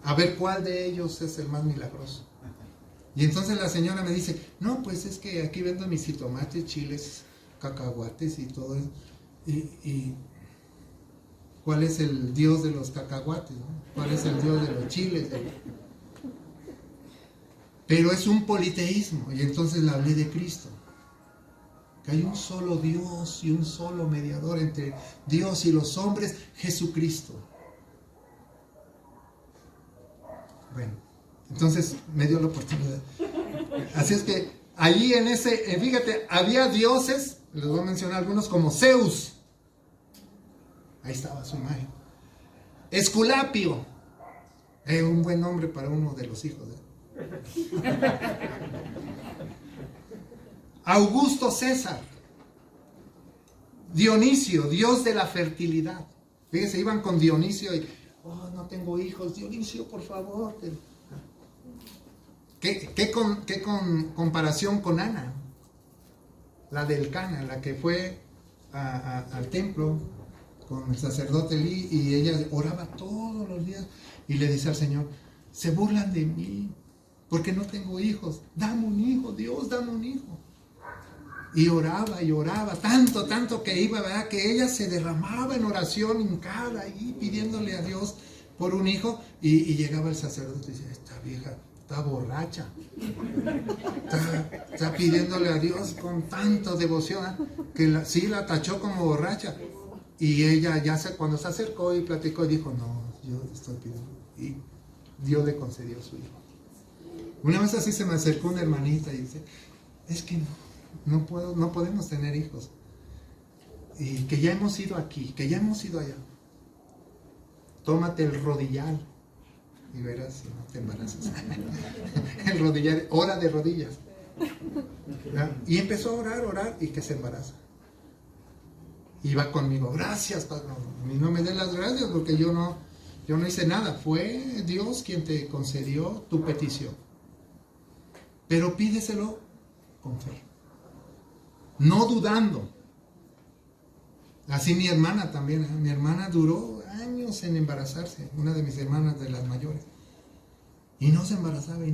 A ver cuál de ellos es el más milagroso. Y entonces la señora me dice, no, pues es que aquí vendo mis jitomates, chiles, cacahuates y todo eso. Y ¿cuál es el Dios de los cacahuates, no? ¿Cuál es el Dios de los chiles? Pero es un politeísmo, y entonces le hablé de Cristo. Que hay un solo Dios y un solo mediador entre Dios y los hombres, Jesucristo. Bueno, entonces me dio la oportunidad. Así es que allí en ese, fíjate, había dioses, les voy a mencionar algunos, como Zeus. Ahí estaba su imagen. Esculapio, un buen nombre para uno de los hijos. Augusto César. Dionisio, dios de la fertilidad. Fíjense, iban con Dionisio y, oh, no tengo hijos, Dionisio, por favor. ¿Qué comparación con Ana? La del Cana, la que fue al templo con el sacerdote Elí, y ella oraba todos los días y le dice al Señor, se burlan de mí porque no tengo hijos, dame un hijo, Dios, dame un hijo. Y oraba, tanto que iba, ¿verdad? Que ella se derramaba en oración, hincada ahí, pidiéndole a Dios por un hijo, y llegaba el sacerdote y decía, esta vieja está borracha, está pidiéndole a Dios con tanto devoción, que sí la tachó como borracha. Y ella cuando se acercó y platicó, dijo, no, yo estoy pidiendo. Y Dios le concedió su hijo. Una vez así se me acercó una hermanita y dice, es que no podemos tener hijos. Y que ya hemos ido aquí, que ya hemos ido allá. Tómate el rodillal y verás si no te embarazas. El rodillal, ora de rodillas. ¿Verdad? Y empezó a orar y que se embaraza. Y va conmigo, gracias, Padre. No me den las gracias porque yo no hice nada. Fue Dios quien te concedió tu petición. Pero pídeselo con fe. No dudando. Así mi hermana también. Mi hermana duró años en embarazarse. Una de mis hermanas de las mayores. Y no se embarazaba.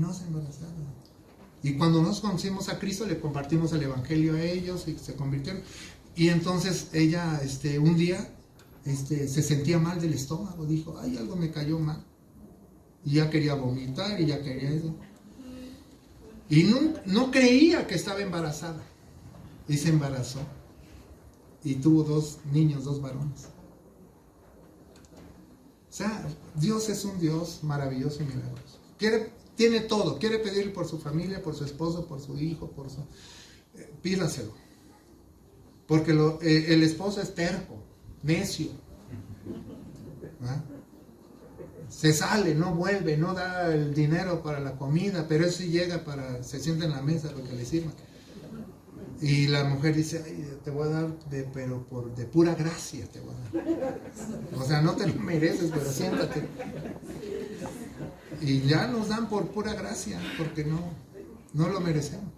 Y cuando nos conocimos a Cristo, le compartimos el Evangelio a ellos y se convirtieron. Y entonces ella un día se sentía mal del estómago. Dijo, ay, algo me cayó mal. Y ya quería vomitar y ya quería eso. Y no creía que estaba embarazada. Y se embarazó. Y tuvo 2 niños, 2 varones. O sea, Dios es un Dios maravilloso y milagroso. Tiene todo. Quiere pedir por su familia, por su esposo, por su hijo, pídaselo. Porque el esposo es terco, necio. ¿Ah? Se sale, no vuelve, no da el dinero para la comida, pero él sí llega se sienta en la mesa lo que le sirva. Y la mujer dice, ay, te voy a dar, pero de pura gracia te voy a dar. O sea, no te lo mereces, pero siéntate. Y ya nos dan por pura gracia, porque no lo merecemos.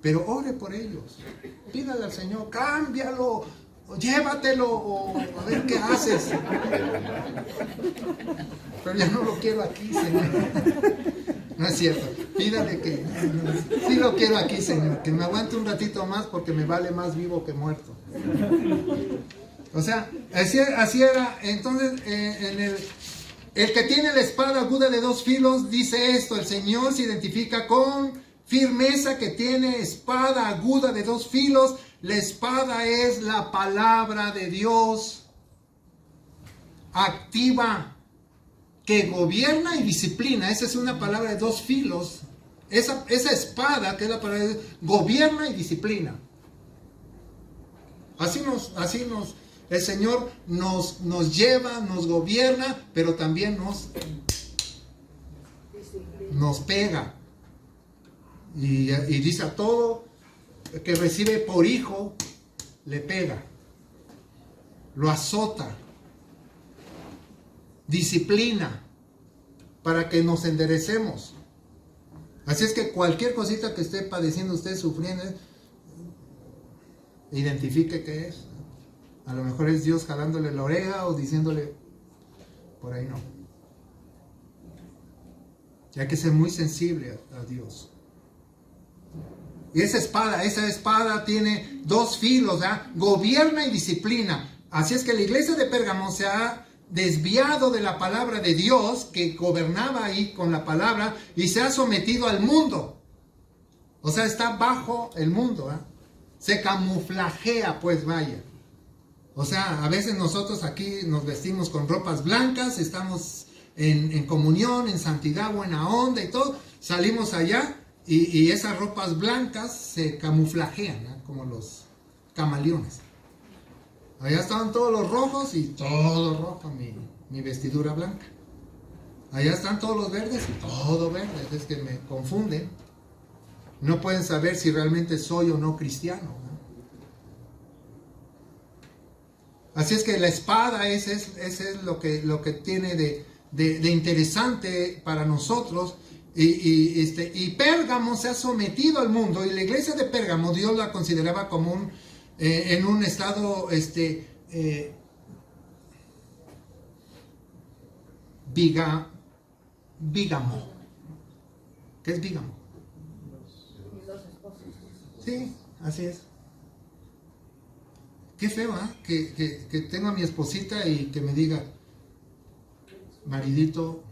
Pero ore por ellos. Pídale al Señor, cámbialo, o llévatelo, o a ver qué haces. Pero ya no lo quiero aquí, Señor. No es cierto. Pídale que sí lo quiero aquí, Señor. Que me aguante un ratito más porque me vale más vivo que muerto. O sea, así era. Entonces, el que tiene la espada aguda de 2 filos dice esto: el Señor se identifica con firmeza que tiene espada aguda de 2 filos. La espada es la palabra de Dios activa, que gobierna y disciplina. Esa es una palabra de 2 filos. Esa espada, que es la palabra de Dios, gobierna y disciplina. El Señor nos lleva, nos gobierna, pero también nos pega. Y dice, a todo que recibe por hijo, le pega, lo azota, disciplina, para que nos enderecemos. Así es que cualquier cosita que esté padeciendo usted, sufriendo, identifique qué es. A lo mejor es Dios jalándole la oreja o diciéndole, por ahí no. Y hay que ser muy sensible a Dios. Y esa espada tiene 2 filos, ¿verdad? Gobierna y disciplina. Así es que la iglesia de Pérgamo se ha desviado de la palabra de Dios, que gobernaba ahí con la palabra, y se ha sometido al mundo. O sea, está bajo el mundo, ¿eh? Se camuflajea, pues vaya. O sea, a veces nosotros aquí nos vestimos con ropas blancas, estamos en comunión, en santidad, buena onda y todo. Salimos allá y esas ropas blancas se camuflajean, ¿no? Como los camaleones. Allá estaban todos los rojos y todo rojo mi vestidura blanca. Allá están todos los verdes y todo verde. Es que me confunden. No pueden saber si realmente soy o no cristiano, ¿no? Así es que la espada ese es lo que tiene de interesante para nosotros. Y Pérgamo se ha sometido al mundo, y la iglesia de Pérgamo Dios la consideraba como en un estado bígamo. ¿Qué es bígamo? Los esposos. Sí, así es. Qué feo, ¿eh? Que tengo a mi esposita y que me diga, maridito,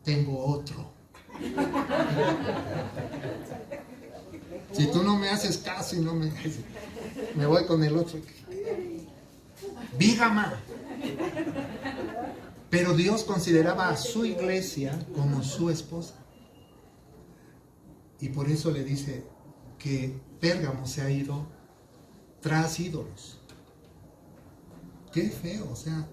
tengo otro. Si tú no me haces caso y no me voy con el otro. Bígama. Pero Dios consideraba a su iglesia como su esposa. Y por eso le dice que Pérgamo se ha ido tras ídolos. Qué feo, o sea,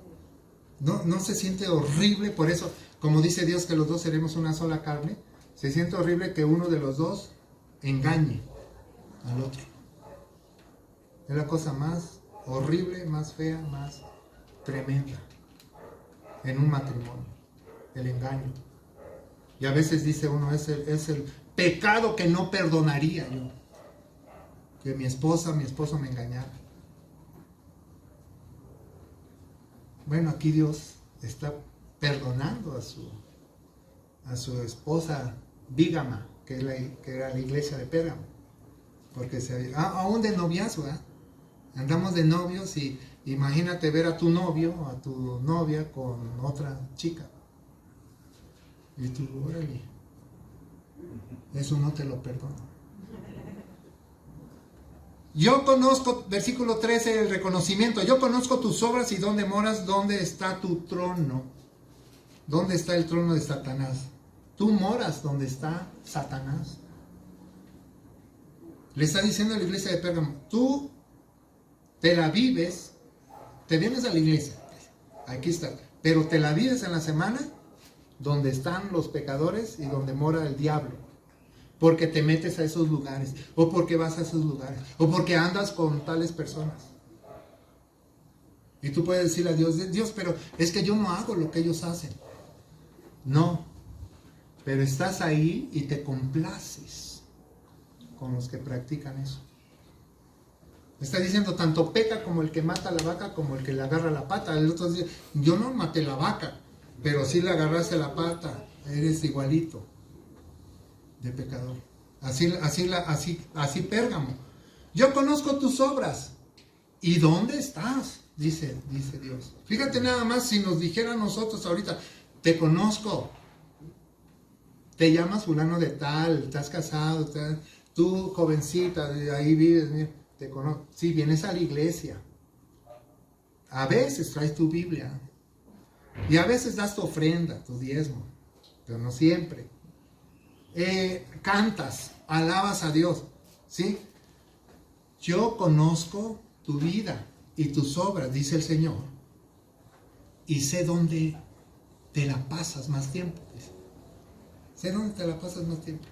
no se siente horrible. Por eso, como dice Dios que los dos seremos una sola carne, se siente horrible que uno de los dos engañe al otro. Es la cosa más horrible, más fea, más tremenda en un matrimonio, el engaño. Y a veces dice uno, es el pecado que no perdonaría yo, que mi esposo me engañara. Bueno, aquí Dios está perdonando a su esposa bígama, que era la iglesia de Pérgamo, porque aún de noviazgo, ¿eh? Andamos de novios y imagínate ver a tu novio, a tu novia con otra chica, y tú, órale, eso no te lo perdono. Yo conozco, versículo 13, el reconocimiento. Yo conozco tus obras y dónde moras, dónde está tu trono. ¿Dónde está el trono de Satanás? Tú moras donde está Satanás. Le está diciendo a la iglesia de Pérgamo, tú te la vives, te vienes a la iglesia, aquí está, pero te la vives en la semana donde están los pecadores y donde mora el diablo. Porque te metes a esos lugares, o porque vas a esos lugares, o porque andas con tales personas. Y tú puedes decirle a Dios, Dios, pero es que yo no hago lo que ellos hacen. No, pero estás ahí y te complaces con los que practican eso. Está diciendo, tanto peca como el que mata a la vaca, como el que le agarra la pata. El otro dice, yo no maté la vaca, pero sí le agarraste la pata, eres igualito de pecador. Así Pérgamo. Yo conozco tus obras. ¿Y dónde estás? Dice Dios. Fíjate nada más, si nos dijera a nosotros ahorita, te conozco, te llamas fulano de tal, estás casado, tú jovencita, ahí vives, mira, te conozco. Sí, vienes a la iglesia, a veces traes tu Biblia y a veces das tu ofrenda, tu diezmo, pero no siempre. Cantas, alabas a Dios, ¿sí? Yo conozco tu vida y tus obras, dice el Señor, y sé dónde te la pasas más tiempo. Dice. Sé dónde te la pasas más tiempo.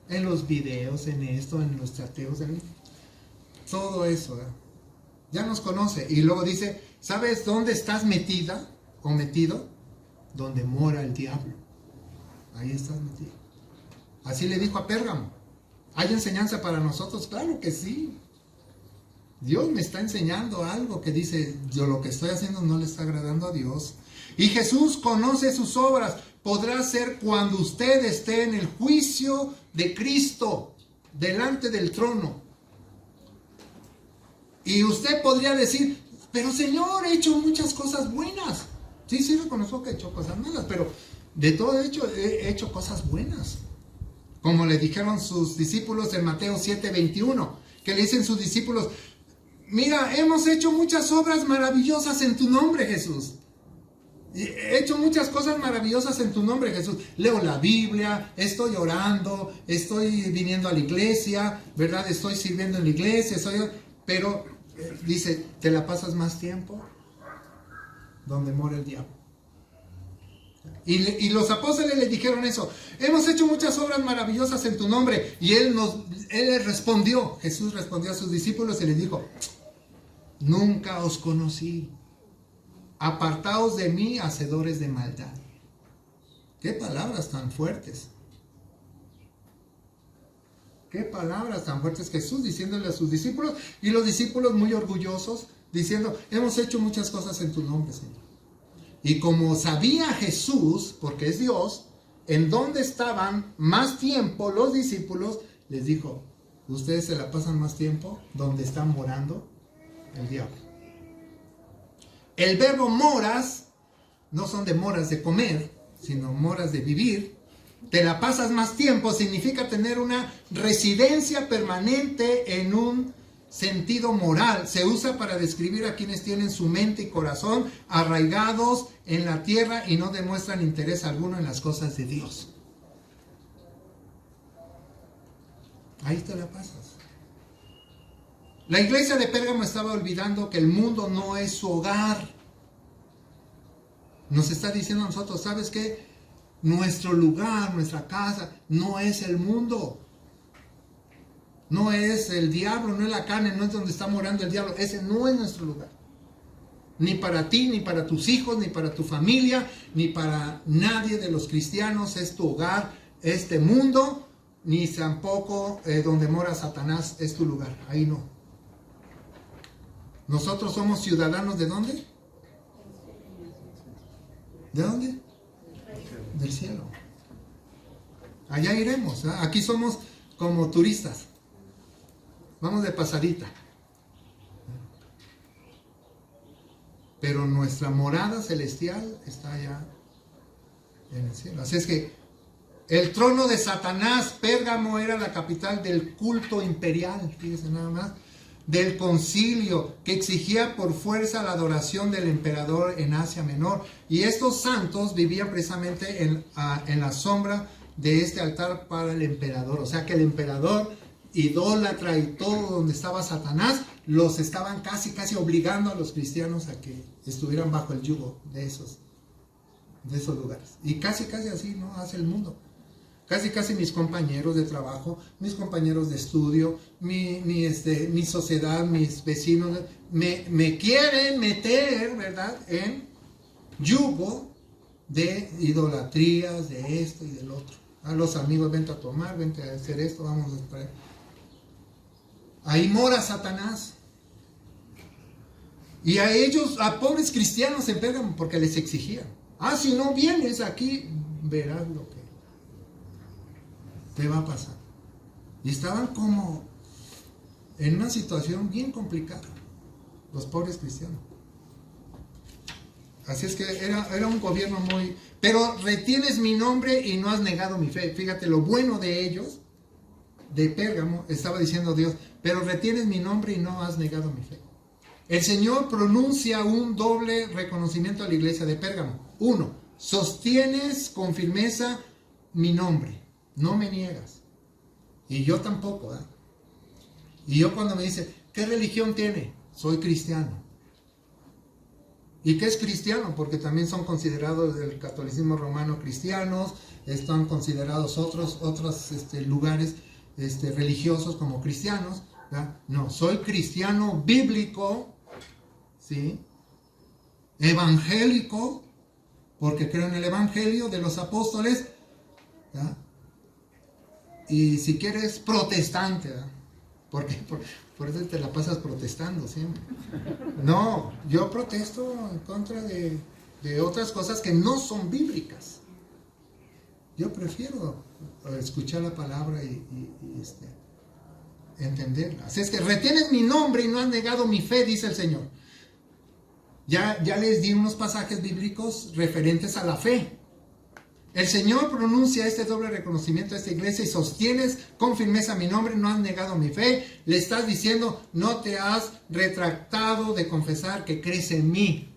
En los videos, en esto, en los chateos, todo eso, ¿verdad? Ya nos conoce. Y luego dice, ¿sabes dónde estás metida o metido? Donde mora el diablo. Ahí estás metido. Así le dijo a Pérgamo. ¿Hay enseñanza para nosotros? Claro que sí. Dios me está enseñando algo que dice, yo lo que estoy haciendo no le está agradando a Dios. Y Jesús conoce sus obras. Podrá ser cuando usted esté en el juicio de Cristo, delante del trono. Y usted podría decir, pero Señor, he hecho muchas cosas buenas. Sí, reconozco que he hecho cosas malas, pero de todo he hecho cosas buenas. Como le dijeron sus discípulos en Mateo 7:21, que le dicen sus discípulos, mira, hemos hecho muchas obras maravillosas en tu nombre, Jesús. He hecho muchas cosas maravillosas en tu nombre, Jesús. Leo la Biblia, estoy orando, estoy viniendo a la iglesia, ¿verdad? Estoy sirviendo en la iglesia, pero dice, ¿te la pasas más tiempo donde mora el diablo? Y los apóstoles le dijeron eso. Hemos hecho muchas obras maravillosas en tu nombre. Y él les respondió, Jesús respondió a sus discípulos y les dijo, nunca os conocí. Apartaos de mí, hacedores de maldad. Qué palabras tan fuertes. Qué palabras tan fuertes Jesús diciéndole a sus discípulos. Y los discípulos muy orgullosos diciendo, hemos hecho muchas cosas en tu nombre, Señor. Y como sabía Jesús, porque es Dios, en dónde estaban más tiempo los discípulos, les dijo, ustedes se la pasan más tiempo donde está morando el diablo. El verbo moras no son de moras de comer, sino moras de vivir. Te la pasas más tiempo significa tener una residencia permanente en un sentido moral. Se usa para describir a quienes tienen su mente y corazón arraigados en la tierra y no demuestran interés alguno en las cosas de Dios. Ahí te la pasas. La iglesia de Pérgamo estaba olvidando que el mundo no es su hogar. Nos está diciendo a nosotros, ¿sabes qué? Nuestro lugar, nuestra casa, no es el mundo. No es el diablo, no es la carne, no es donde está morando el diablo. Ese no es nuestro lugar. Ni para ti, ni para tus hijos, ni para tu familia, ni para nadie de los cristianos es tu hogar, este mundo, ni tampoco donde mora Satanás es tu lugar. Ahí no. Nosotros somos ciudadanos ¿de dónde? ¿De dónde? Del cielo. Allá iremos. ¿Eh? Aquí somos como turistas. Vamos de pasadita. Pero nuestra morada celestial está allá en el cielo. Así es que el trono de Satanás, Pérgamo, era la capital del culto imperial, fíjense nada más, del concilio que exigía por fuerza la adoración del emperador en Asia Menor. Y estos santos vivían precisamente en la sombra de este altar para el emperador. O sea que el emperador idólatra y todo donde estaba Satanás, los estaban casi obligando a los cristianos a que estuvieran bajo el yugo de esos lugares. Y casi así, ¿no? Hace el mundo. Casi mis compañeros de trabajo, mis compañeros de estudio, mi sociedad, mis vecinos, me quieren meter, ¿verdad?, en yugo de idolatrías, de esto y del otro. A los amigos, vente a tomar, vente a hacer esto, vamos a esperar. Ahí mora Satanás. Y a ellos, a pobres cristianos en Pérgamo, porque les exigían. Si no vienes aquí, verás lo que te va a pasar. Y estaban como en una situación bien complicada, los pobres cristianos. Así es que era un gobierno muy... Pero retienes mi nombre y no has negado mi fe. Fíjate, lo bueno de ellos, de Pérgamo, estaba diciendo Dios, pero retienes mi nombre y no has negado mi fe. El Señor pronuncia un doble reconocimiento a la iglesia de Pérgamo. 1, sostienes con firmeza mi nombre, no me niegas. Y yo tampoco, ¿eh? Y yo cuando me dice, ¿qué religión tiene? Soy cristiano. ¿Y qué es cristiano? Porque también son considerados del catolicismo romano cristianos, están considerados otros lugares religiosos como cristianos, ¿verdad? No, soy cristiano bíblico, ¿sí? Evangélico, porque creo en el evangelio de los apóstoles, ¿verdad? Y si quieres, protestante, ¿verdad? Porque por eso te la pasas protestando siempre. No, yo protesto en contra de otras cosas que no son bíblicas. Yo prefiero escuchar la palabra y entenderla. Así es que retienes mi nombre y no has negado mi fe, dice el Señor. Ya les di unos pasajes bíblicos referentes a la fe. El Señor pronuncia este doble reconocimiento a esta iglesia y sostienes con firmeza mi nombre, no has negado mi fe. Le estás diciendo, no te has retractado de confesar que crees en mí.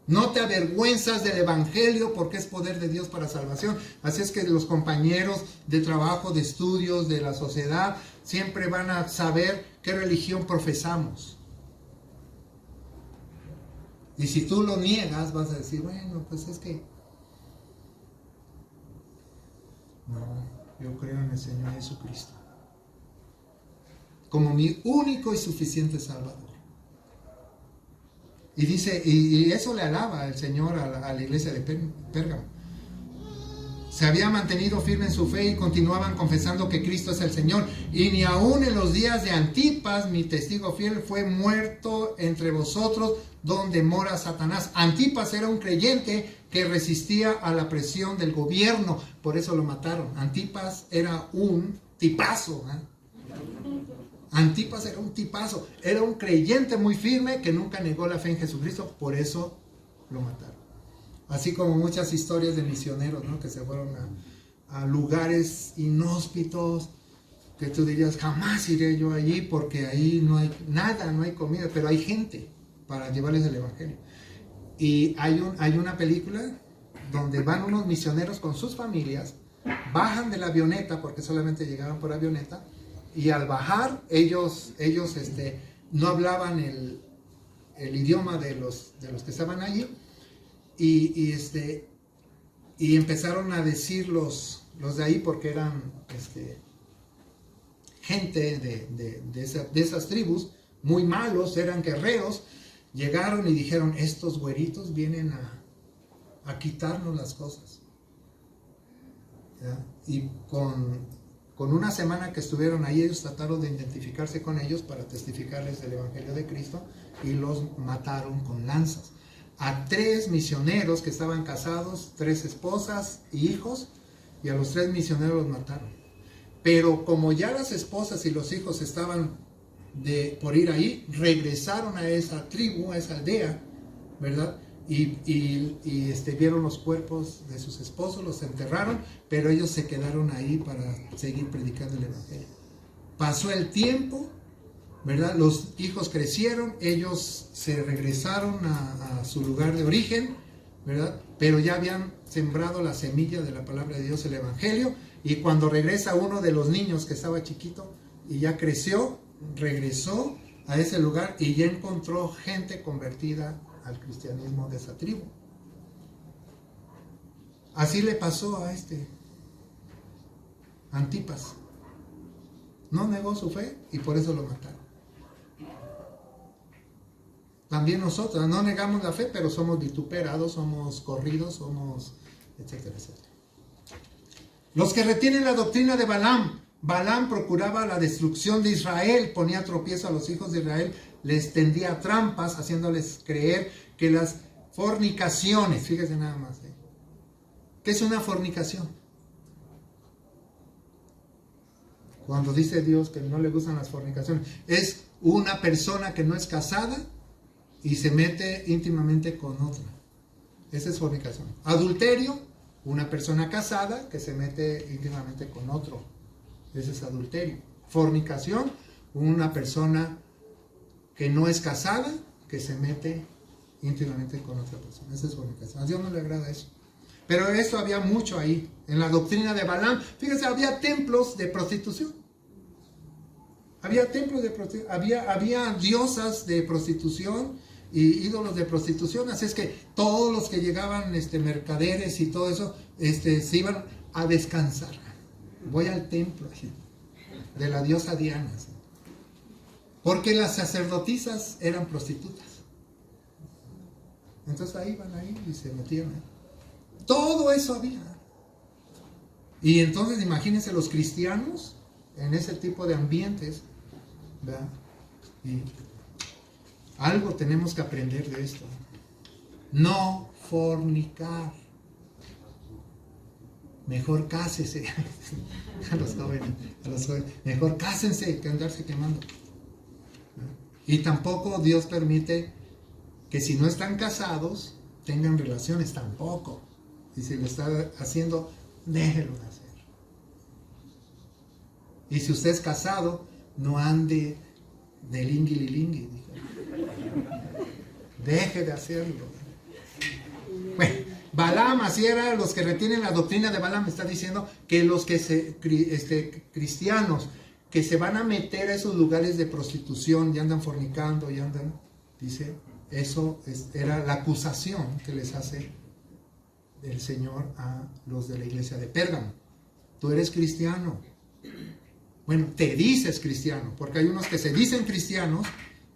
No te avergüenzas del evangelio porque es poder de Dios para salvación. Así es que los compañeros de trabajo, de estudios, de la sociedad, siempre van a saber qué religión profesamos. Y si tú lo niegas, vas a decir, bueno, pues es que... No, yo creo en el Señor Jesucristo como mi único y suficiente Salvador. Y dice, y eso le alaba el Señor a la iglesia de Pérgamo. Se había mantenido firme en su fe y continuaban confesando que Cristo es el Señor. Y ni aun en los días de Antipas, mi testigo fiel, fue muerto entre vosotros donde mora Satanás. Antipas era un creyente que resistía a la presión del gobierno. Por eso lo mataron. Antipas era un tipazo, ¿eh? Antipas era un tipazo, era un creyente muy firme que nunca negó la fe en Jesucristo, por eso lo mataron. Así como muchas historias de misioneros, ¿no? Que se fueron a lugares inhóspitos, que tú dirías, jamás iré yo allí porque ahí no hay nada, no hay comida, pero hay gente para llevarles el evangelio. Y hay una película donde van unos misioneros con sus familias, bajan de la avioneta, porque solamente llegaban por avioneta, y al bajar, ellos no hablaban el idioma de los que estaban allí, y empezaron a decir los de ahí, porque eran gente de esas tribus, muy malos, eran guerreros, llegaron y dijeron, estos güeritos vienen a quitarnos las cosas. ¿Ya? Y con una semana que estuvieron ahí, ellos trataron de identificarse con ellos para testificarles del Evangelio de Cristo y los mataron con lanzas. A 3 misioneros que estaban casados, 3 esposas y hijos, y a los 3 misioneros los mataron. Pero como ya las esposas y los hijos estaban por ir ahí, regresaron a esa tribu, a esa aldea, ¿verdad? Y vieron los cuerpos de sus esposos, los enterraron, pero ellos se quedaron ahí para seguir predicando el evangelio. Pasó el tiempo, ¿verdad? Los hijos crecieron, ellos se regresaron a su lugar de origen, ¿verdad? Pero ya habían sembrado la semilla de la palabra de Dios, el evangelio, y cuando regresa uno de los niños que estaba chiquito y ya creció, regresó a ese lugar y ya encontró gente convertida al cristianismo de esa tribu. Así le pasó a Antipas. No negó su fe y por eso lo mataron. También nosotros no negamos la fe, pero somos vituperados, somos corridos, somos etcétera, etcétera. Los que retienen la doctrina de Balaam. Balaam procuraba la destrucción de Israel, ponía tropiezo a los hijos de Israel, les tendía trampas, haciéndoles creer que las fornicaciones, fíjense nada más, ¿qué es una fornicación? Cuando dice Dios que no le gustan las fornicaciones, es una persona que no es casada y se mete íntimamente con otra. Esa es fornicación. Adulterio, una persona casada que se mete íntimamente con otro. Ese es adulterio. Fornicación, una persona que no es casada, que se mete íntimamente con otra persona. Esa es fornicación. A Dios no le agrada eso. Pero eso había mucho ahí. En la doctrina de Balaam, fíjense, había templos de prostitución. Había templos de prostitución. Había diosas de prostitución y ídolos de prostitución. Así es que todos los que llegaban, mercaderes y todo eso, se iban a descansar. Voy al templo de la diosa Diana, ¿sí? Porque las sacerdotisas eran prostitutas. Entonces ahí van ahí y se metían ahí. Todo eso había. Y entonces imagínense los cristianos en ese tipo de ambientes, ¿verdad? Y algo tenemos que aprender de esto. No fornicar. Mejor cásese. a los jóvenes. Mejor cásense que andarse quemando. Y tampoco Dios permite que si no están casados, tengan relaciones, tampoco. Y si lo está haciendo, déjelo de hacer. Y si usted es casado, no ande de lingui. Deje de hacerlo. Bueno, Balaam, así era, los que retienen la doctrina de Balaam, está diciendo que los que cristianos que se van a meter a esos lugares de prostitución y andan fornicando y andan, dice, eso era la acusación que les hace el Señor a los de la iglesia de Pérgamo. Tú eres cristiano. Bueno, te dices cristiano, porque hay unos que se dicen cristianos,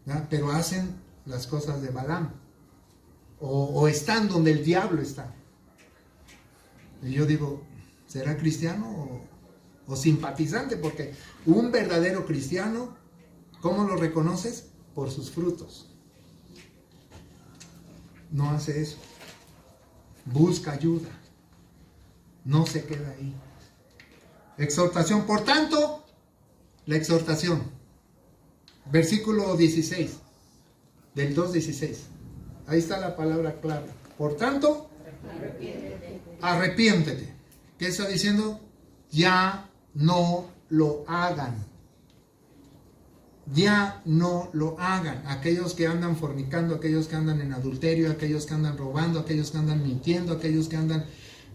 ¿verdad?, pero hacen las cosas de Balaam. O están donde el diablo está. Y yo digo, ¿será cristiano o simpatizante? Porque un verdadero cristiano, ¿cómo lo reconoces? Por sus frutos. No hace eso. Busca ayuda. No se queda ahí. Exhortación. Por tanto, la exhortación. Versículo 16. Del 2:16. Ahí está la palabra clave. Por tanto, arrepiéntete. ¿Qué está diciendo? Ya no lo hagan. Ya no lo hagan. Aquellos que andan fornicando, aquellos que andan en adulterio, aquellos que andan robando, aquellos que andan mintiendo, aquellos que andan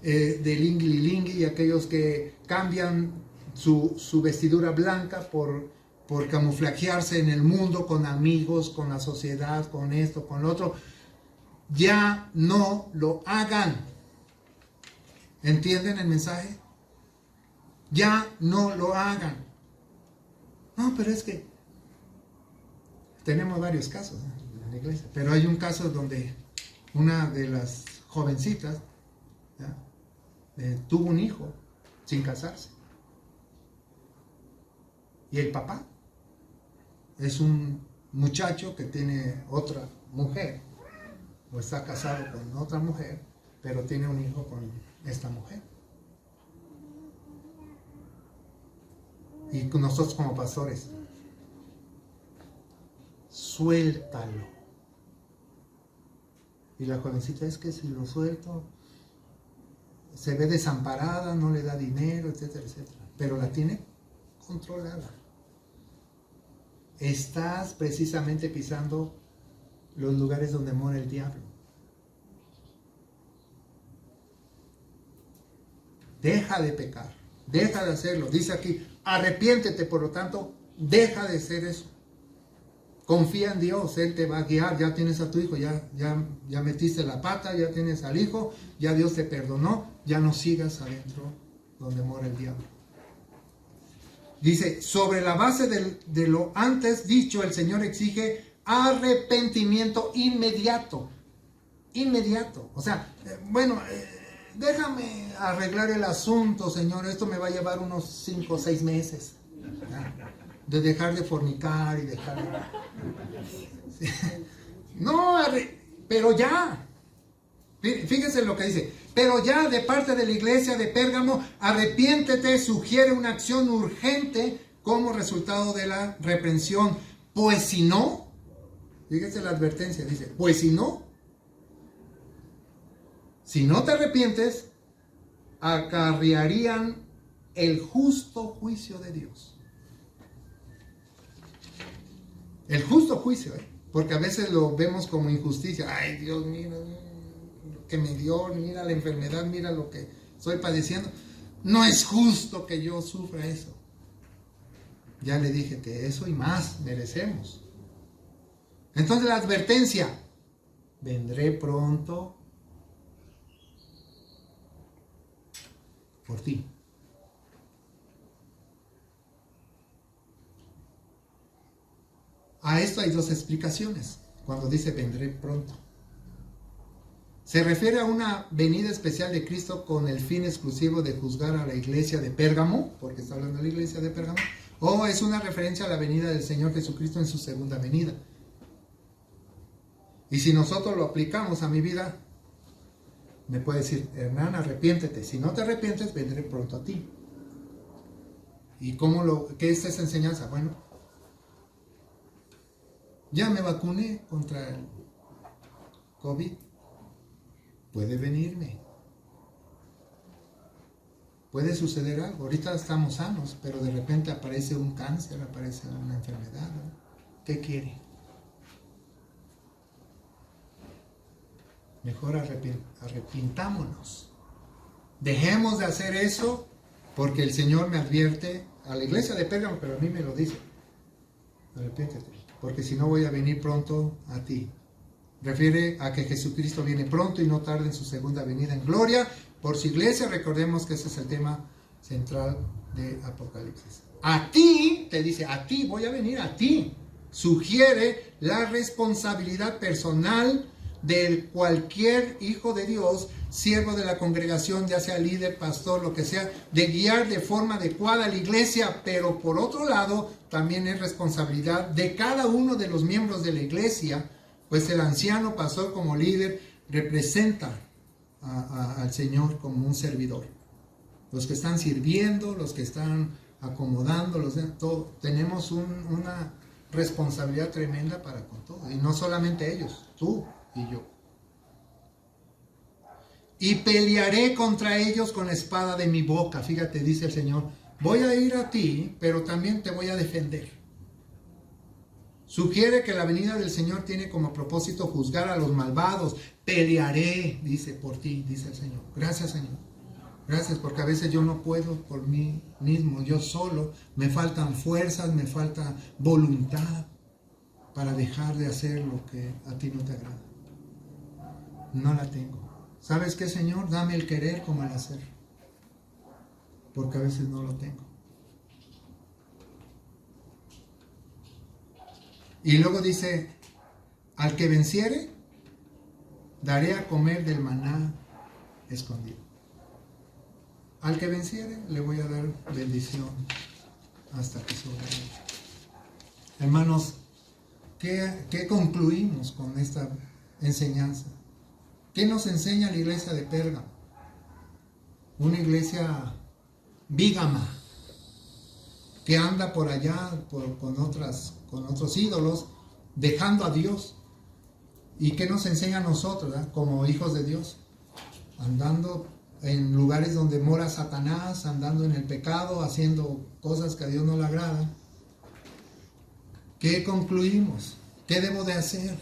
de lingui, y aquellos que cambian su vestidura blanca por camuflajearse en el mundo con amigos, con la sociedad, con esto, con lo otro. Ya no lo hagan. ¿Entienden el mensaje? Ya no lo hagan. No, pero es que tenemos varios casos en la iglesia, pero hay un caso donde una de las jovencitas, ¿ya?, tuvo un hijo sin casarse. Y el papá es un muchacho que tiene otra mujer, o está casado con otra mujer, pero tiene un hijo con esta mujer. Y nosotros como pastores, suéltalo. Y la jovencita, es que si lo suelto, se ve desamparada, no le da dinero, etcétera, etcétera. Pero la tiene controlada. Estás precisamente pisando los lugares donde mora el diablo. Deja de pecar, deja de hacerlo. Dice aquí, arrepiéntete, por lo tanto, deja de hacer eso. Confía en Dios, Él te va a guiar. Ya tienes a tu hijo, ya metiste la pata, ya tienes al hijo, ya Dios te perdonó, ya no sigas adentro donde mora el diablo. Dice, sobre la base de lo antes dicho, el Señor exige arrepentimiento inmediato. Inmediato. O sea, déjame arreglar el asunto, Señor. Esto me va a llevar unos 5 o 6 meses. ¿Ya? De dejar de fornicar y dejar de... No, pero ya. Fíjense lo que dice. Pero ya de parte de la iglesia de Pérgamo, arrepiéntete, sugiere una acción urgente como resultado de la reprensión. Pues si no, fíjense la advertencia, dice, pues si no te arrepientes, acarrearían el justo juicio de Dios. El justo juicio, porque a veces lo vemos como injusticia. Ay, Dios mío, que me dio, mira la enfermedad, mira lo que estoy padeciendo. No es justo que yo sufra eso. Ya le dije que eso y más merecemos. Entonces la advertencia, vendré pronto por ti. A esto hay 2 explicaciones cuando dice vendré pronto. ¿Se refiere a una venida especial de Cristo con el fin exclusivo de juzgar a la iglesia de Pérgamo? Porque está hablando de la iglesia de Pérgamo. ¿O es una referencia a la venida del Señor Jesucristo en su segunda venida? Y si nosotros lo aplicamos a mi vida, me puede decir, Hernán, arrepiéntete. Si no te arrepientes, vendré pronto a ti. ¿Y qué es esa enseñanza? Bueno, Ya me vacuné contra el COVID. Puede venirme. Puede suceder algo. Ahorita estamos sanos, pero de repente aparece un cáncer, aparece una enfermedad, ¿no? ¿Qué quiere? Mejor arrepintámonos. Dejemos de hacer eso, porque el Señor me advierte a la iglesia de Pérgamo, pero a mí me lo dice. Arrepiéntete, porque si no voy a venir pronto a ti. Refiere a que Jesucristo viene pronto y no tarda en su segunda venida en gloria por su iglesia. Recordemos que ese es el tema central de Apocalipsis. A ti, te dice, a ti, voy a venir a ti. Sugiere la responsabilidad personal de cualquier hijo de Dios, siervo de la congregación, ya sea líder, pastor, lo que sea, de guiar de forma adecuada a la iglesia, pero por otro lado, también es responsabilidad de cada uno de los miembros de la iglesia, pues el anciano pastor como líder representa al Señor como un servidor. Los que están sirviendo, los que están acomodando, tenemos una responsabilidad tremenda para con todo. Y no solamente ellos, tú y yo. Y pelearé contra ellos con la espada de mi boca. Fíjate, dice el Señor, voy a ir a ti, pero también te voy a defender. Sugiere que la venida del Señor tiene como propósito juzgar a los malvados. Pelearé, dice, por ti, dice el Señor. Gracias, Señor. Gracias, porque a veces yo no puedo por mí mismo, yo solo. Me faltan fuerzas, me falta voluntad para dejar de hacer lo que a ti no te agrada. No la tengo. ¿Sabes qué, Señor? Dame el querer como el hacer. Porque a veces no lo tengo. Y luego dice, al que venciere, daré a comer del maná escondido. Al que venciere, le voy a dar bendición hasta que sobreviva. Hermanos, ¿qué concluimos con esta enseñanza? ¿Qué nos enseña la iglesia de Pérgamo? Una iglesia bígama, que anda por allá con otros ídolos, dejando a Dios. ¿Y qué nos enseña a nosotros, como hijos de Dios? Andando en lugares donde mora Satanás, andando en el pecado, haciendo cosas que a Dios no le agradan. ¿Qué concluimos? ¿Qué debo de hacer?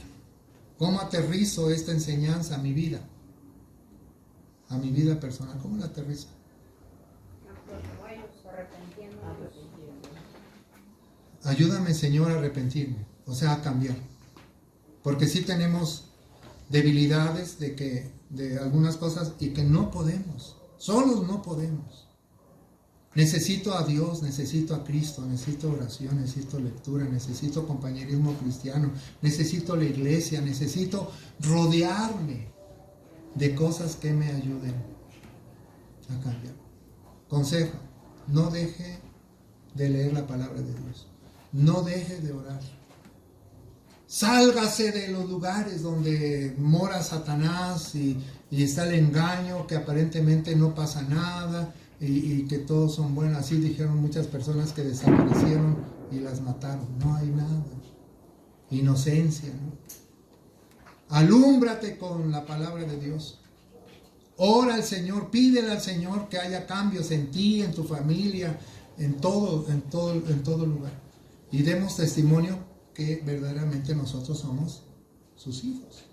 ¿Cómo aterrizo esta enseñanza a mi vida? A mi vida personal. ¿Cómo la aterrizo? Ayúdame, Señor, a arrepentirme, o sea, a cambiar. Porque sí tenemos debilidades de algunas cosas y que no podemos, solos no podemos. Necesito a Dios, necesito a Cristo, necesito oración, necesito lectura, necesito compañerismo cristiano, necesito la iglesia, necesito rodearme de cosas que me ayuden a cambiar. Consejo, no deje de leer la palabra de Dios. No deje de orar. Sálgase de los lugares donde mora Satanás y está el engaño, que aparentemente no pasa nada y que todos son buenos. Así dijeron muchas personas que desaparecieron y las mataron. No hay nada. Inocencia, ¿no? Alúmbrate con la palabra de Dios. Ora al Señor, pídele al Señor que haya cambios en ti, en tu familia, en todo lugar. Y demos testimonio que verdaderamente nosotros somos sus hijos.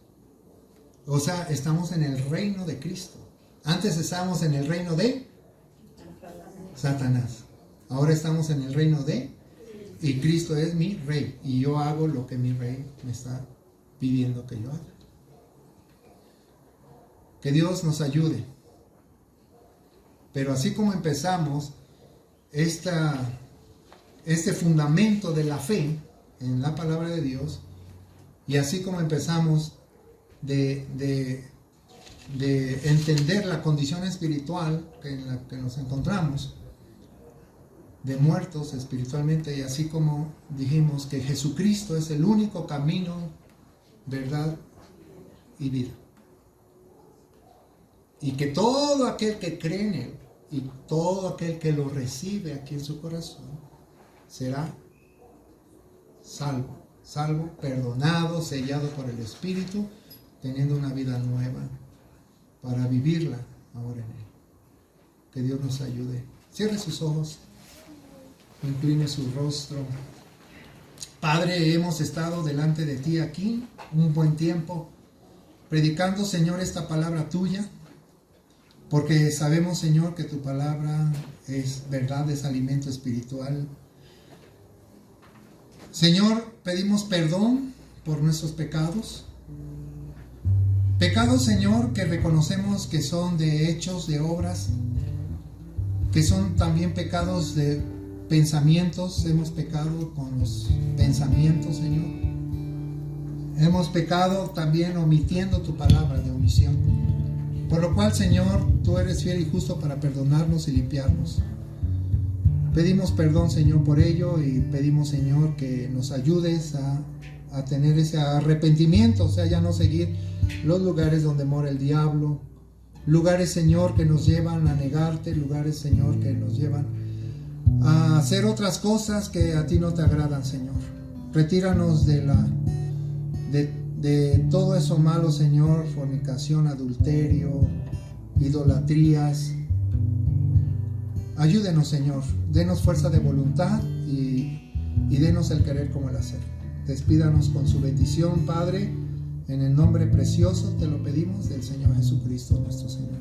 O sea, estamos en el reino de Cristo. Antes estábamos en el reino de Satanás. Ahora estamos en el reino de... Y Cristo es mi rey. Y yo hago lo que mi rey me está pidiendo que yo haga. Que Dios nos ayude. Pero así como empezamos este fundamento de la fe en la palabra de Dios, y así como empezamos de entender la condición espiritual en la que nos encontramos, de muertos espiritualmente, y así como dijimos que Jesucristo es el único camino, verdad y vida, y que todo aquel que cree en Él y todo aquel que lo recibe aquí en su corazón será salvo, salvo, perdonado, sellado por el Espíritu, teniendo una vida nueva para vivirla ahora en Él. Que Dios nos ayude. Cierre sus ojos, incline su rostro. Padre, hemos estado delante de ti aquí un buen tiempo, predicando, Señor, esta palabra tuya, porque sabemos, Señor, que tu palabra es verdad, es alimento espiritual. Señor, pedimos perdón por nuestros pecados. Pecados, Señor, que reconocemos que son de hechos, de obras, que son también pecados de pensamientos. Hemos pecado con los pensamientos, Señor. Hemos pecado también omitiendo tu palabra, de omisión. Por lo cual, Señor, tú eres fiel y justo para perdonarnos y limpiarnos. Pedimos perdón, Señor, por ello, y pedimos, Señor, que nos ayudes a tener ese arrepentimiento, o sea, ya no seguir los lugares donde mora el diablo, lugares, Señor, que nos llevan a negarte, lugares, Señor, que nos llevan a hacer otras cosas que a ti no te agradan, Señor. Retíranos de todo eso malo, Señor, fornicación, adulterio, idolatrías. Ayúdenos, Señor, denos fuerza de voluntad y denos el querer como el hacer. Despídanos con su bendición, Padre, en el nombre precioso te lo pedimos del Señor Jesucristo, nuestro Señor.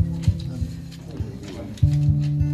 Amén.